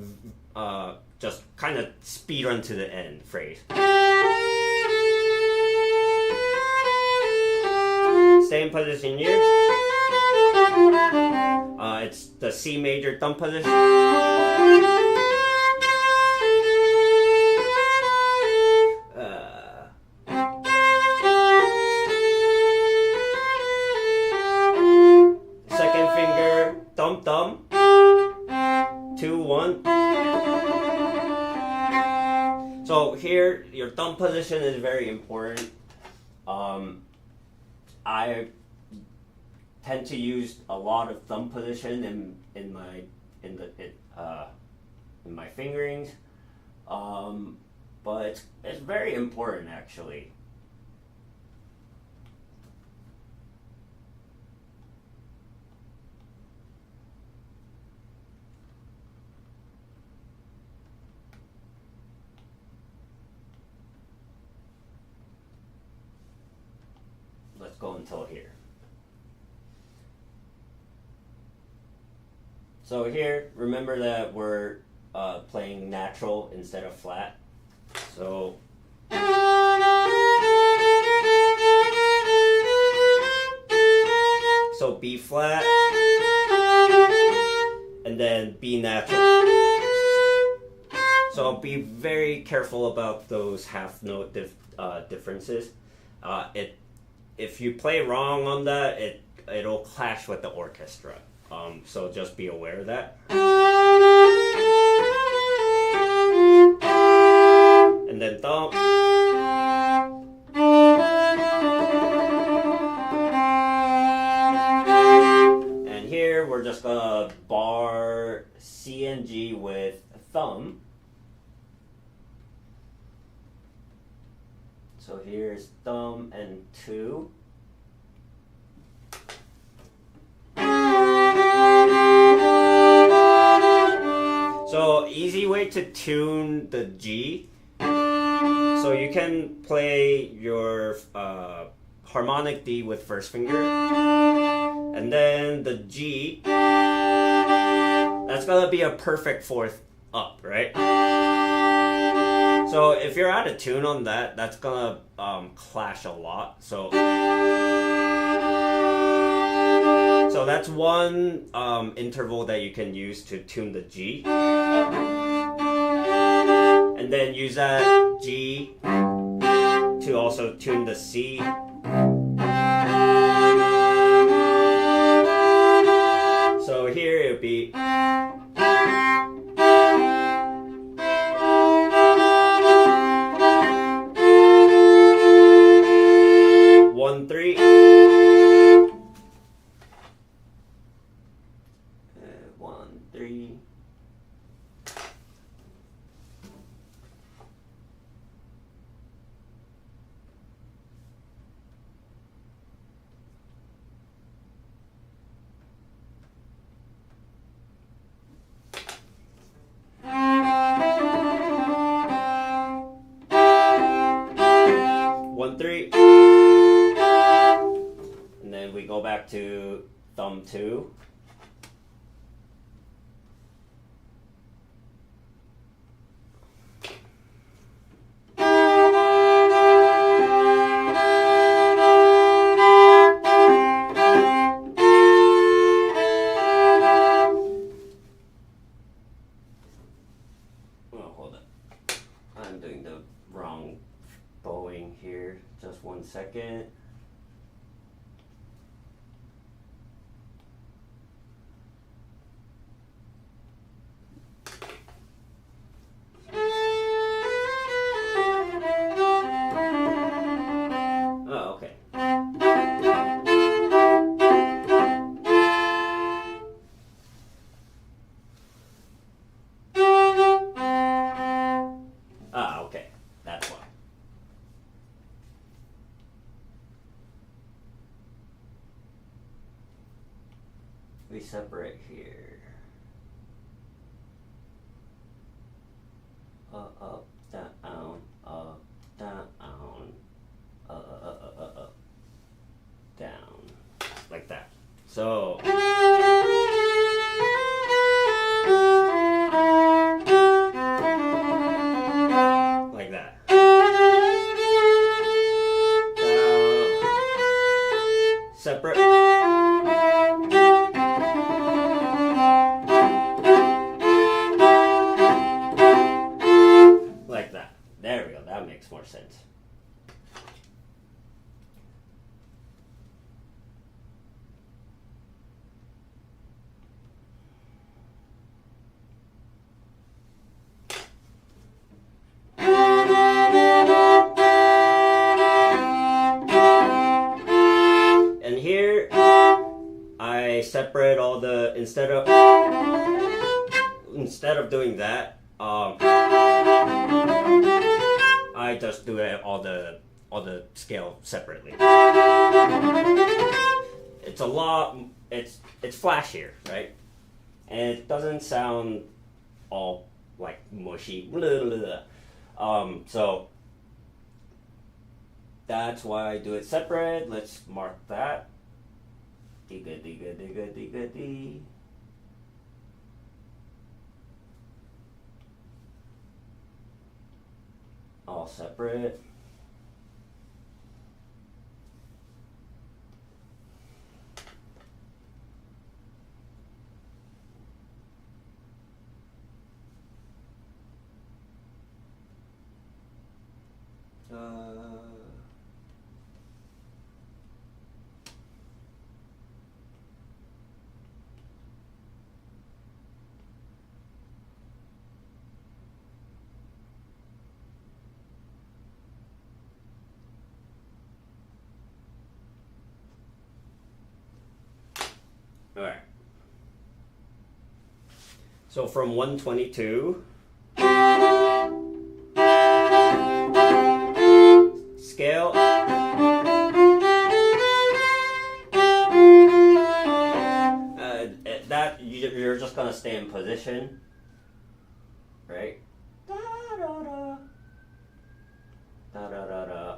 just kind of speed run to the end phrase. Same position here. It's the C major thumb position. Second finger, thumb, 2, 1. So here, your thumb position is very important. I tend to use a lot of thumb position in my fingerings, but it's very important actually. until here. So here, remember that we're playing natural instead of flat. So B flat, and then B natural. So be very careful about those half note differences. If you play wrong on that, it'll clash with the orchestra. So just be aware of that. And then thumb. And here we're just gonna bar C and G with thumb. So here's thumb and 2. So easy way to tune the G. So you can play your harmonic D with first finger, and then the G. That's gonna be a perfect 4th up, right? So if you're out of tune on that, that's gonna clash a lot. So that's one interval that you can use to tune the G. And then use that G to also tune the C. So here it would be 1, 3. 1, 3. And then we go back to thumb 2. Oh, hold up. I'm doing the wrong bowing here. Just 1 second. Oh, okay. Okay. That's why. We separate here. Up, down, up, down, down, like that. So. Like that. Separate. Like that. There we go. That makes more sense. And here I separate all the instead of doing that, I just do it all the scale separately. It's a lot. It's flashier, right? And it doesn't sound all like mushy. So That's why I do it separate. Let's mark that. Diga, diga, diga, diga, di. All separate. All right. So from 122, scale, that you're just gonna stay in position, right? Da da da, da da da da.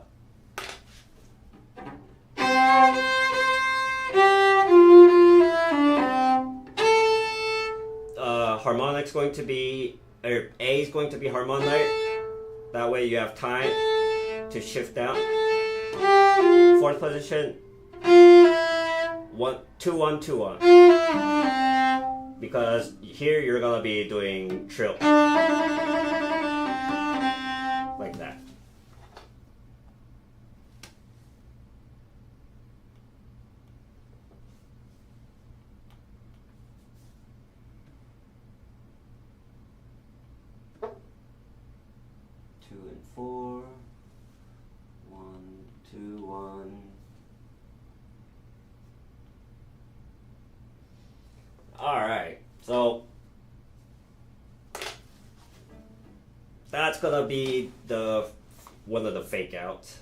Harmonic's going to be, or A is going to be harmonic. That way you have time to shift down. Fourth position, 1 2 1 2 1. Because here you're gonna be doing trill like that. Two and four. 1 2 1. All right, so that's gonna be the one of the fake outs.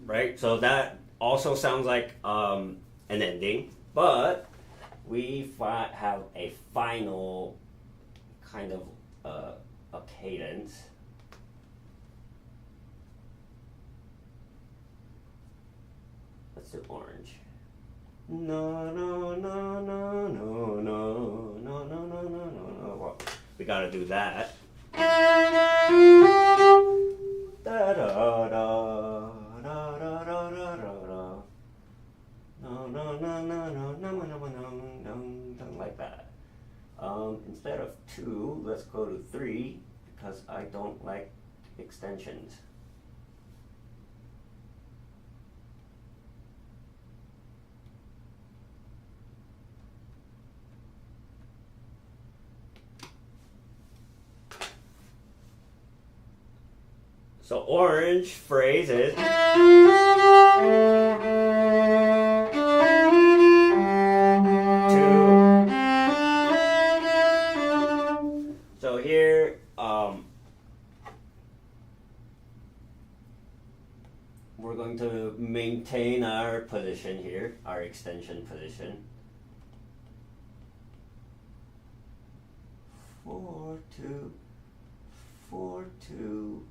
Right, so that also sounds like an ending, but we have a final kind of a cadence. Let's do orange. No, no, no, no, no, no, no, no, no, no, no, no. Well, we gotta do that. Da da da. Like that. Instead of 2, let's go to 3 because I don't like extensions. So orange phrase is so here we're going to maintain our position here, our extension position. 4 2 4 2.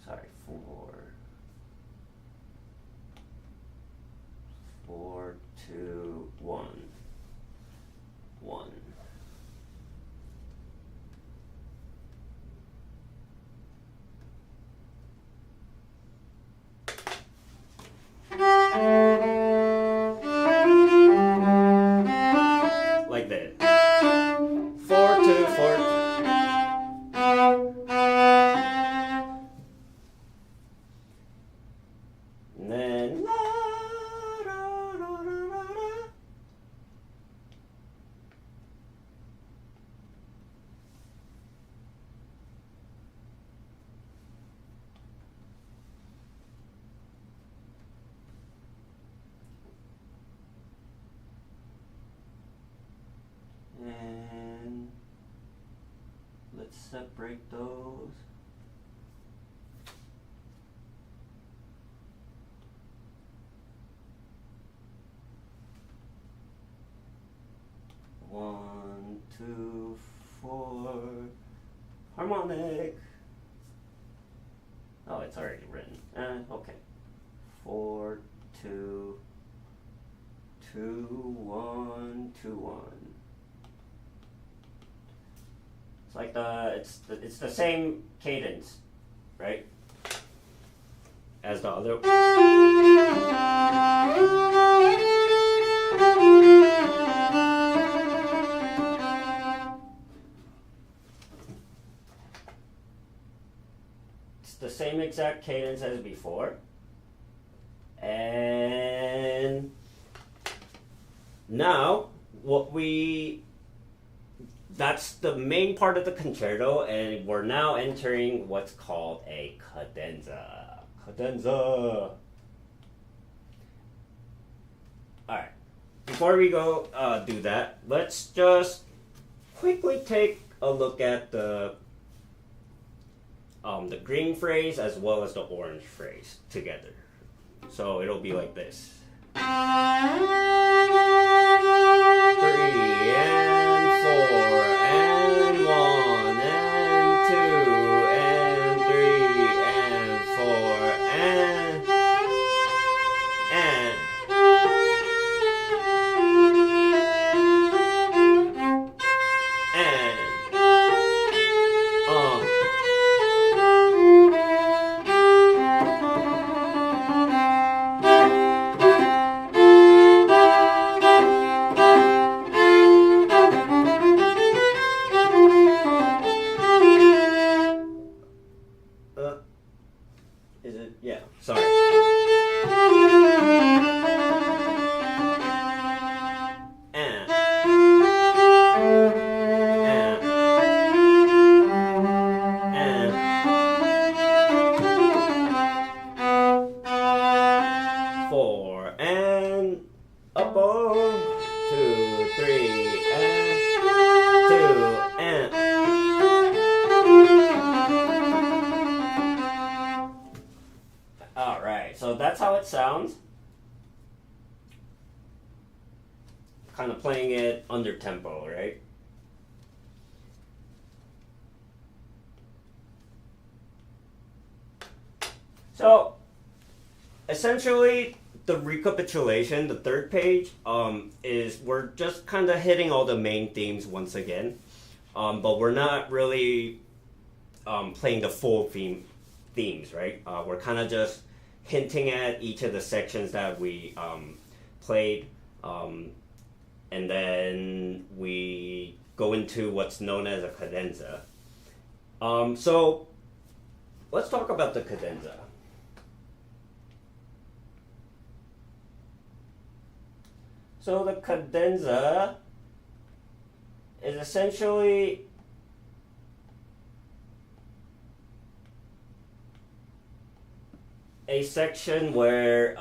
Sorry, 4 2 1 1. Like that. 4 2 4. And then separate those. One, two, four, harmonic. Oh, it's already written. Okay. 4, 2, 2, 1, 2, 1. It's like it's the same cadence, right? As the other. It's the same exact cadence as before. And now that's the main part of the concerto, and we're now entering what's called a cadenza. Cadenza. Alright, before we go do that, let's just quickly take a look at the green phrase as well as the orange phrase together. So it'll be like this. 3 and 4 and 1 and 2 and 3 and 4 and is it? Yeah, sorry. And 4 and up, 2, 3 and 2 and. Alright, so that's how it sounds. Kind of playing it under tempo, right? So, essentially, the recapitulation, the third page, is we're just kind of hitting all the main themes once again. But we're not really playing the full themes, right? We're kind of just hinting at each of the sections that we played, and then we go into what's known as a cadenza. So let's talk about the cadenza. So the cadenza is essentially a section where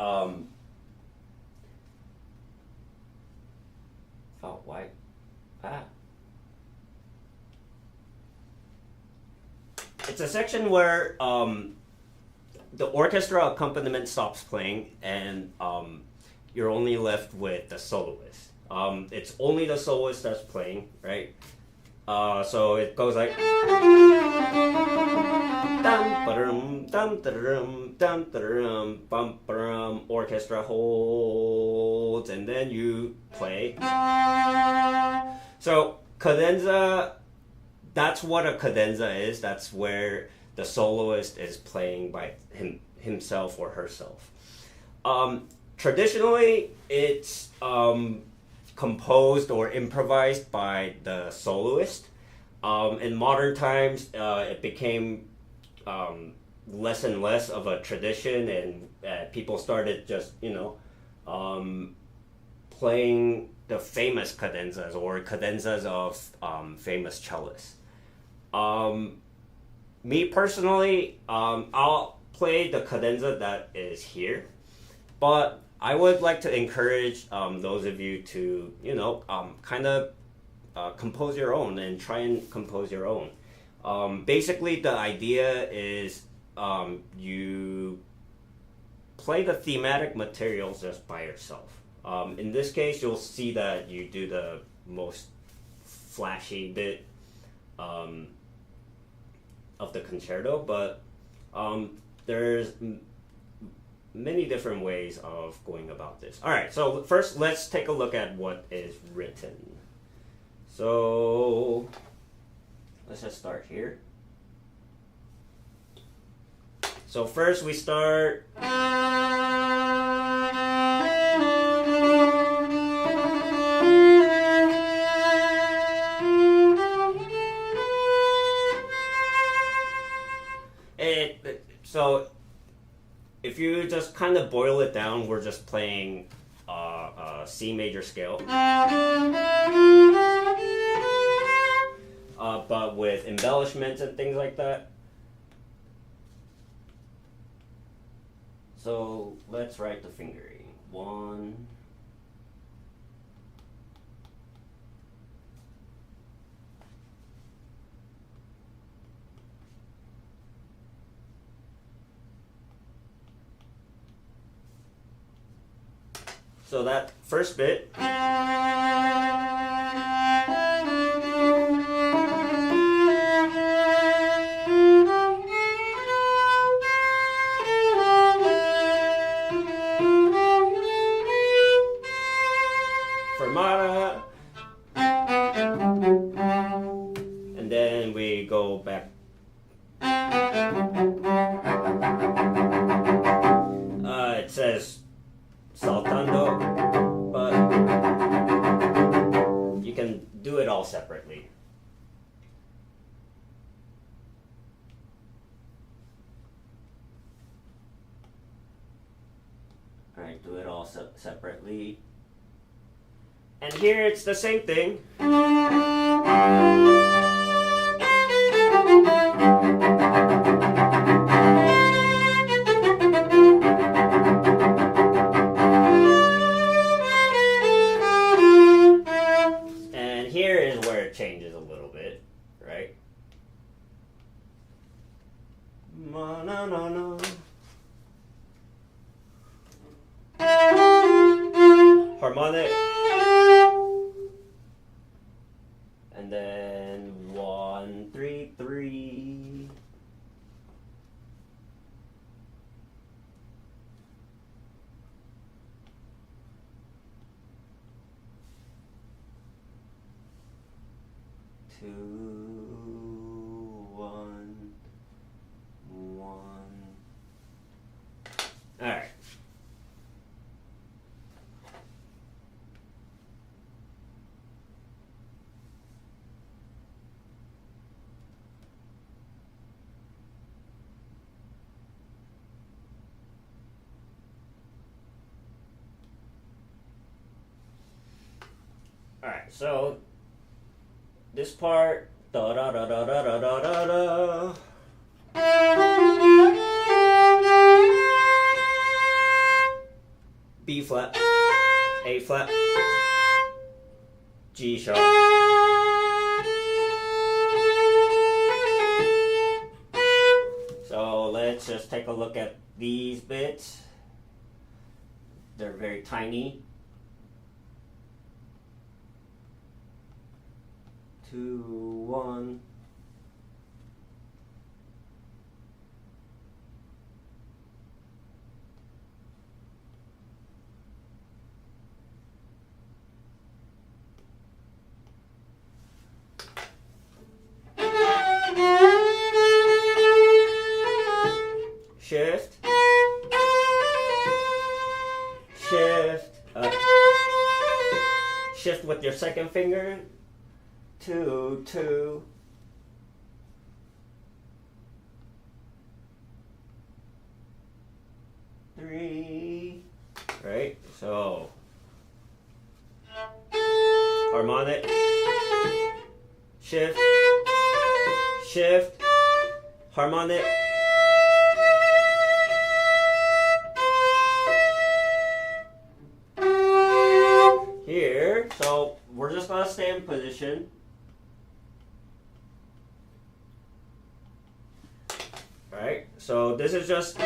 it's a section where the orchestra accompaniment stops playing, and you're only left with the soloist. It's only the soloist that's playing, right? So it goes like dum ba-dum dum da-dum dum da-dum bum ba-dum, orchestra holds, and then you play. So cadenza, that's what a cadenza is. That's where the soloist is playing by himself or herself. Traditionally, it's composed or improvised by the soloist. In modern times, it became less and less of a tradition, and people started just, playing the famous cadenzas or cadenzas of famous cellists. Me personally, I'll play the cadenza that is here, but I would like to encourage those of you to, kind of compose your own and try and compose your own. Basically, the idea is you play the thematic materials just by yourself. In this case, you'll see that you do the most flashy bit of the concerto, but there's many different ways of going about this. All right, so first let's take a look at what is written. So let's just start here. So first we start so if you just kind of boil it down, we're just playing C major scale, but with embellishments and things like that. So let's write the fingering. 1, so that first bit. Fermata. And then we go back. It says saltando, but you can do it all separately. All right, do it all separately. And here it's the same thing. And here is where it changes a little bit, right? No. Harmonic. And then 1, 3, 3. Two, 1, 1. All right. Alright, so this part, da da da da da da da da da. B flat, A flat, G sharp. So let's just take a look at these bits. They're very tiny. 2, 1. Shift, shift, shift with your second finger. 2, 2. 3. Right? So harmonic. Shift. Shift. Harmonic. Here, so we're just gonna stay in position. Alright, so this is just you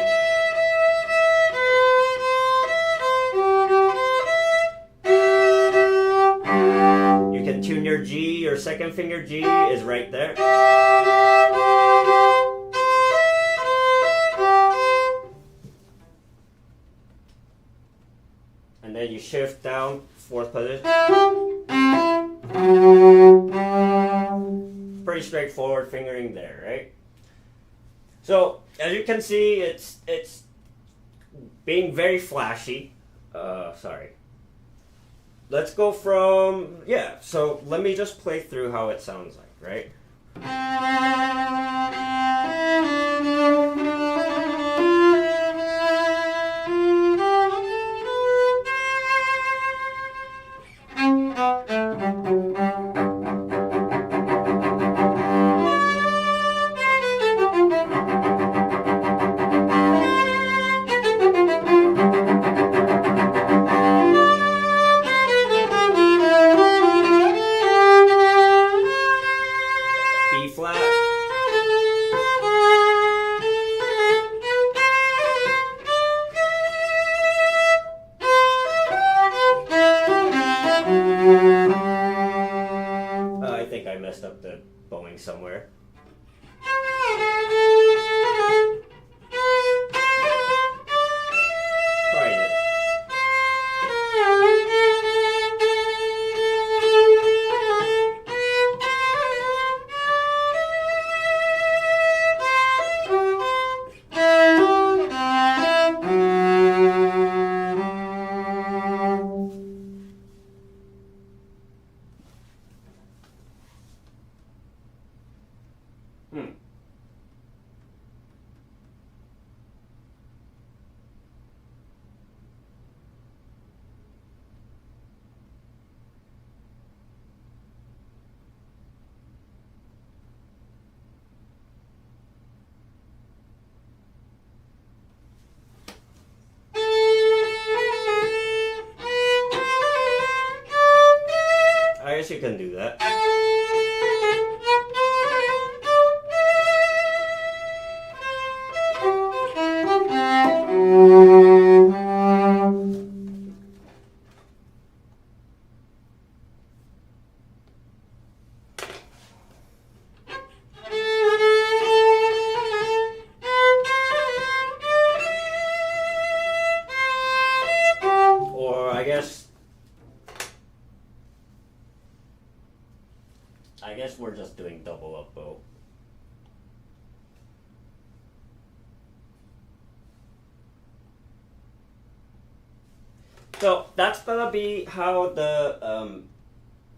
can tune your G, your second finger G is right there. And then you shift down, fourth position. Pretty straightforward fingering there, right? So as you can see, it's being very flashy. Sorry. Let's go from, yeah, so let me just play through how it sounds like, right? B flat. I think I messed up the bowing somewhere. Try it. I guess you can do that. Or I guess we're just doing double up bow. So that's gonna be how the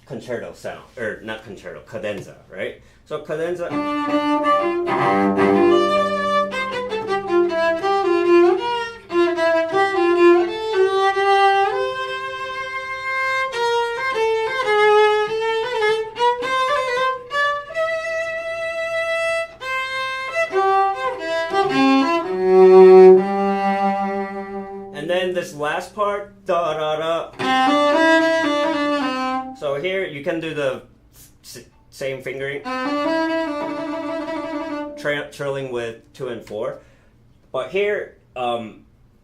concerto sound, or not concerto, cadenza, right? So cadenza. And then this last part, da da da. So here you can do the same fingering, trilling with 2 and 4. But here,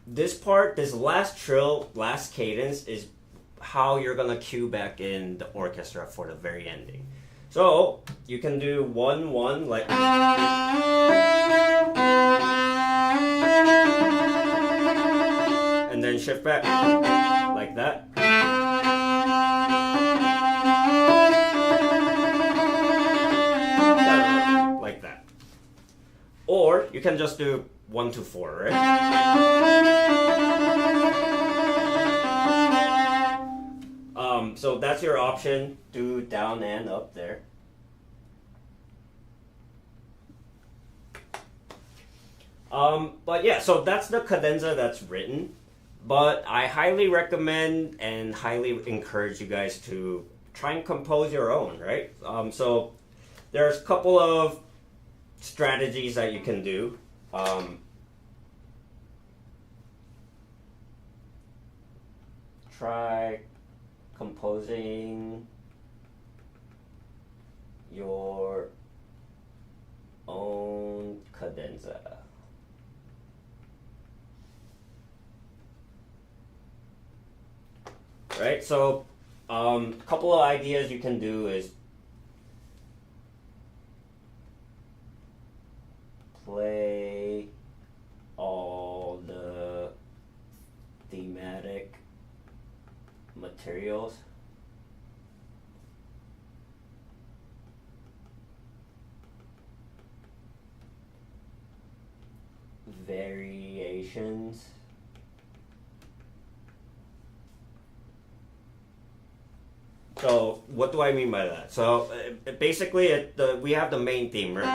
this part, this last trill, last cadence is how you're gonna cue back in the orchestra for the very ending. So you can do 1-1 like. And then shift back like that. Like that. Or you can just do 1 to 4, right? So that's your option. Do down and up there. But yeah, so that's the cadenza that's written. But I highly recommend and highly encourage you guys to try and compose your own, right? So there's a couple of strategies that you can do. Try composing your own cadenza. right? So a couple of ideas you can do is play all the thematic materials. Variations. So what do I mean by that? So basically, we have the main theme, right?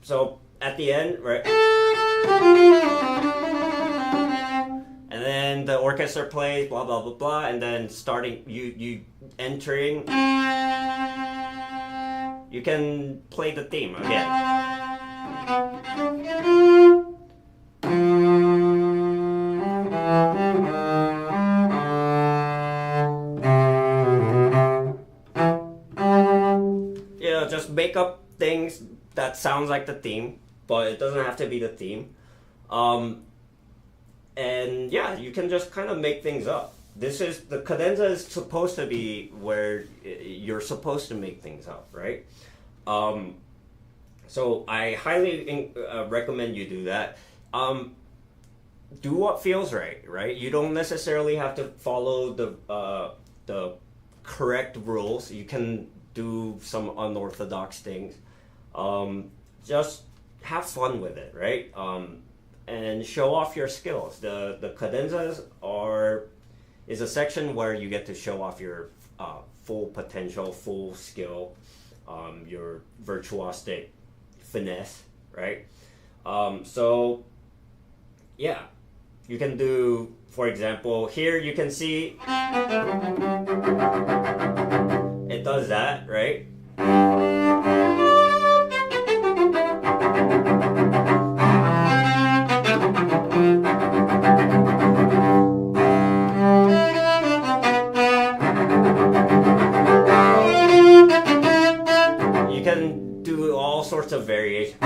So at the end, right? And then the orchestra plays, blah blah blah blah, and then starting, you entering. You can play the theme again. Just make up things that sounds like the theme, but it doesn't have to be the theme. And yeah, you can just kind of make things up. The cadenza is supposed to be where you're supposed to make things up, right? So I highly recommend you do that. Do what feels right? You don't necessarily have to follow the correct rules. You can do some unorthodox things. Just have fun with it, right? And show off your skills. The cadenzas is a section where you get to show off your full potential, full skill, your virtuosic finesse, right? So yeah, you can do, for example, here you can see it does that, right? You can do all sorts of variations.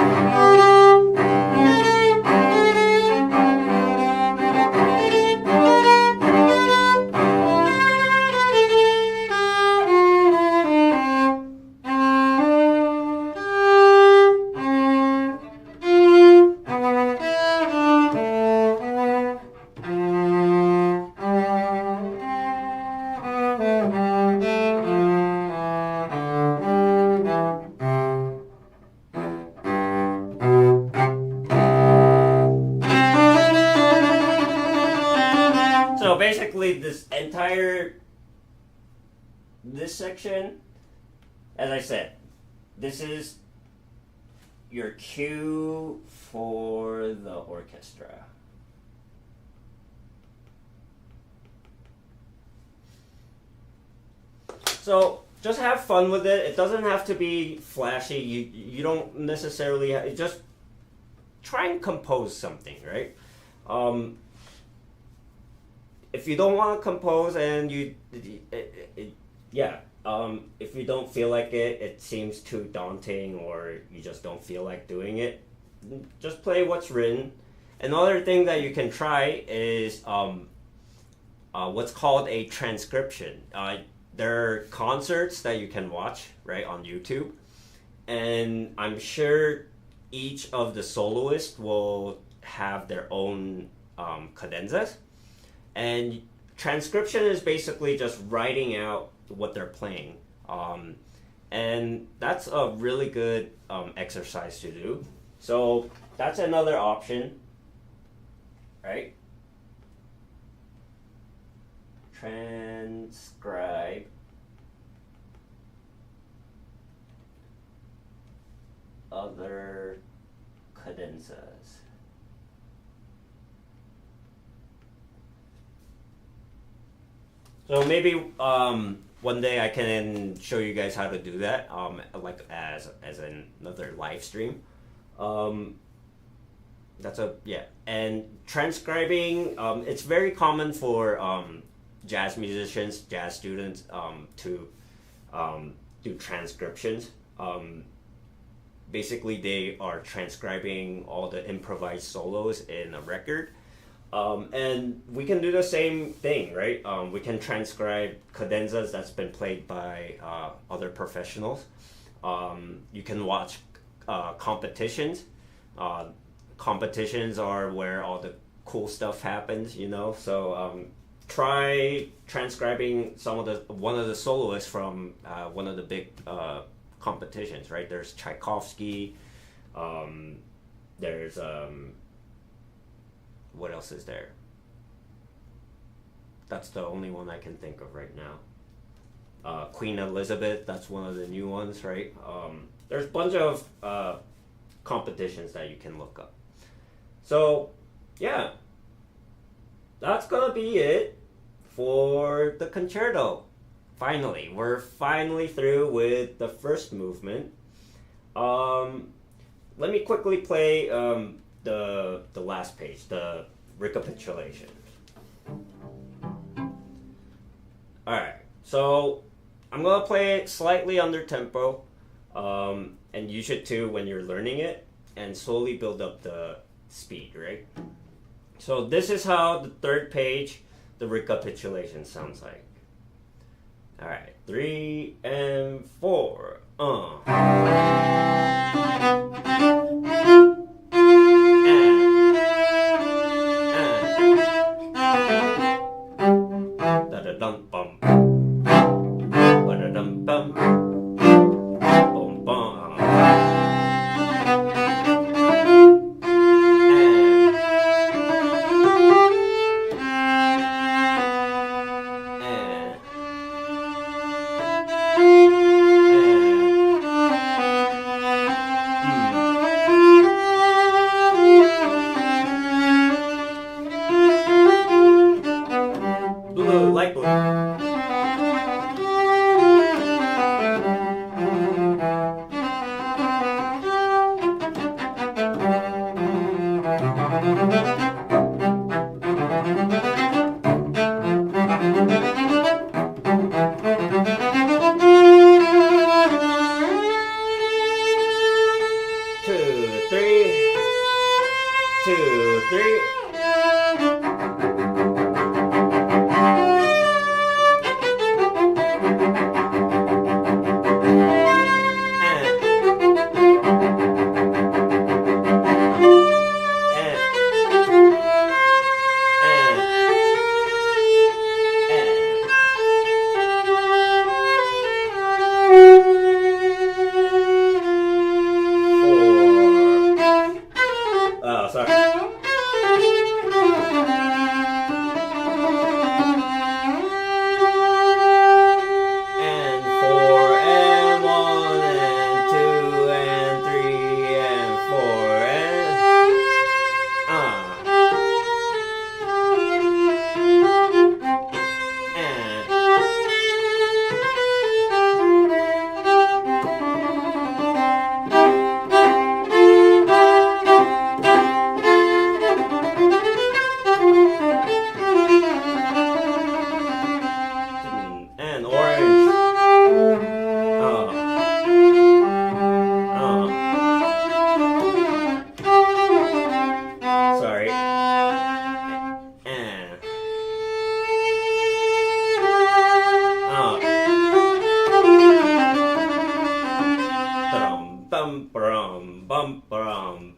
So basically, this section, as I said, this is your cue for the orchestra. So just have fun with it. It doesn't have to be flashy. You don't necessarily just try and compose something, right? If you don't want to compose and if you don't feel like it seems too daunting, or you just don't feel like doing it, just play what's written. Another thing that you can try is what's called a transcription. There are concerts that you can watch, right, on YouTube, and I'm sure each of the soloists will have their own cadenzas. And transcription is basically just writing out what they're playing. And that's a really good exercise to do. So that's another option, right? Transcribe other cadenzas. So maybe one day I can show you guys how to do that, like as another live stream. And transcribing. It's very common for jazz musicians, jazz students to do transcriptions. Basically, they are transcribing all the improvised solos in a record. And we can do the same thing, right? We can transcribe cadenzas that's been played by other professionals. You can watch competitions. Competitions are where all the cool stuff happens, you know. So try transcribing one of the soloists from one of the big competitions, right? There's Tchaikovsky. There's what else is there? That's the only one I can think of right now. Queen Elizabeth, that's one of the new ones, right? There's a bunch of competitions that you can look up. So, yeah, that's gonna be it for the concerto. Finally, we're finally through with the first movement. Let me quickly play the last page, the recapitulation. Alright, so I'm gonna play it slightly under tempo, and you should too when you're learning it, and slowly build up the speed, right? So this is how the third page, the recapitulation sounds like. Alright, 3 and 4. Light blue. Two, three.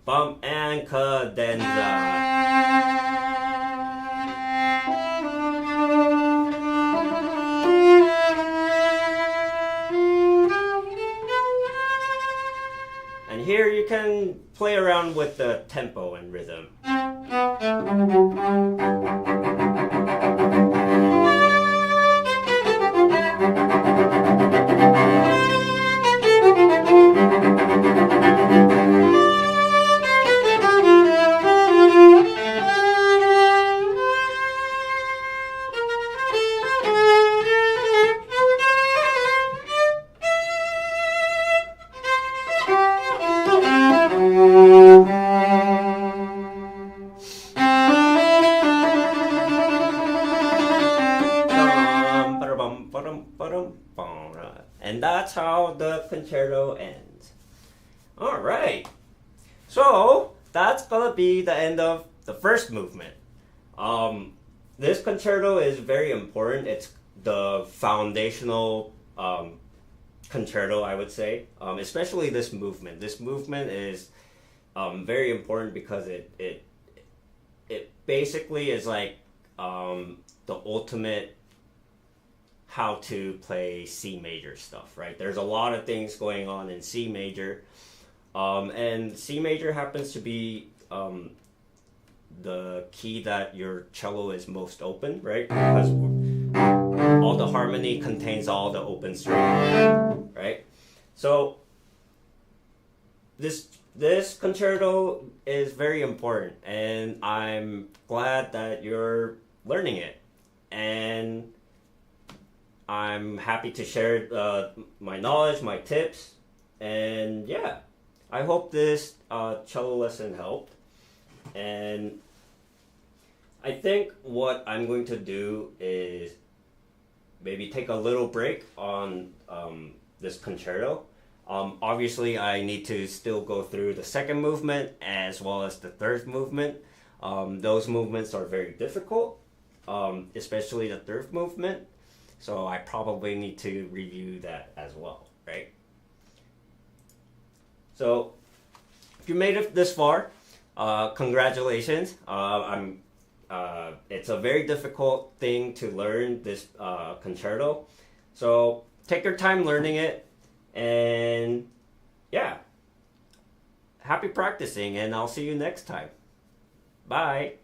Bum and cadenza. And here you can play around with the tempo and rhythm. And that's how the concerto ends. Alright, so that's gonna be the end of the first movement. This concerto is very important. It's the foundational concerto, I would say, especially this movement. This movement is very important because it basically is like the ultimate how to play C major stuff, right? There's a lot of things going on in C major, and C major happens to be the key that your cello is most open, right? Because all the harmony contains all the open string, right? So this concerto is very important, and I'm glad that you're learning it, and I'm happy to share my knowledge, my tips, and yeah, I hope this cello lesson helped. And I think what I'm going to do is maybe take a little break on this concerto. Obviously, I need to still go through the second movement as well as the third movement. Those movements are very difficult, especially the third movement. So I probably need to review that as well, right? So if you made it this far, congratulations. It's a very difficult thing to learn, this concerto. So take your time learning it, and yeah, happy practicing, and I'll see you next time. Bye.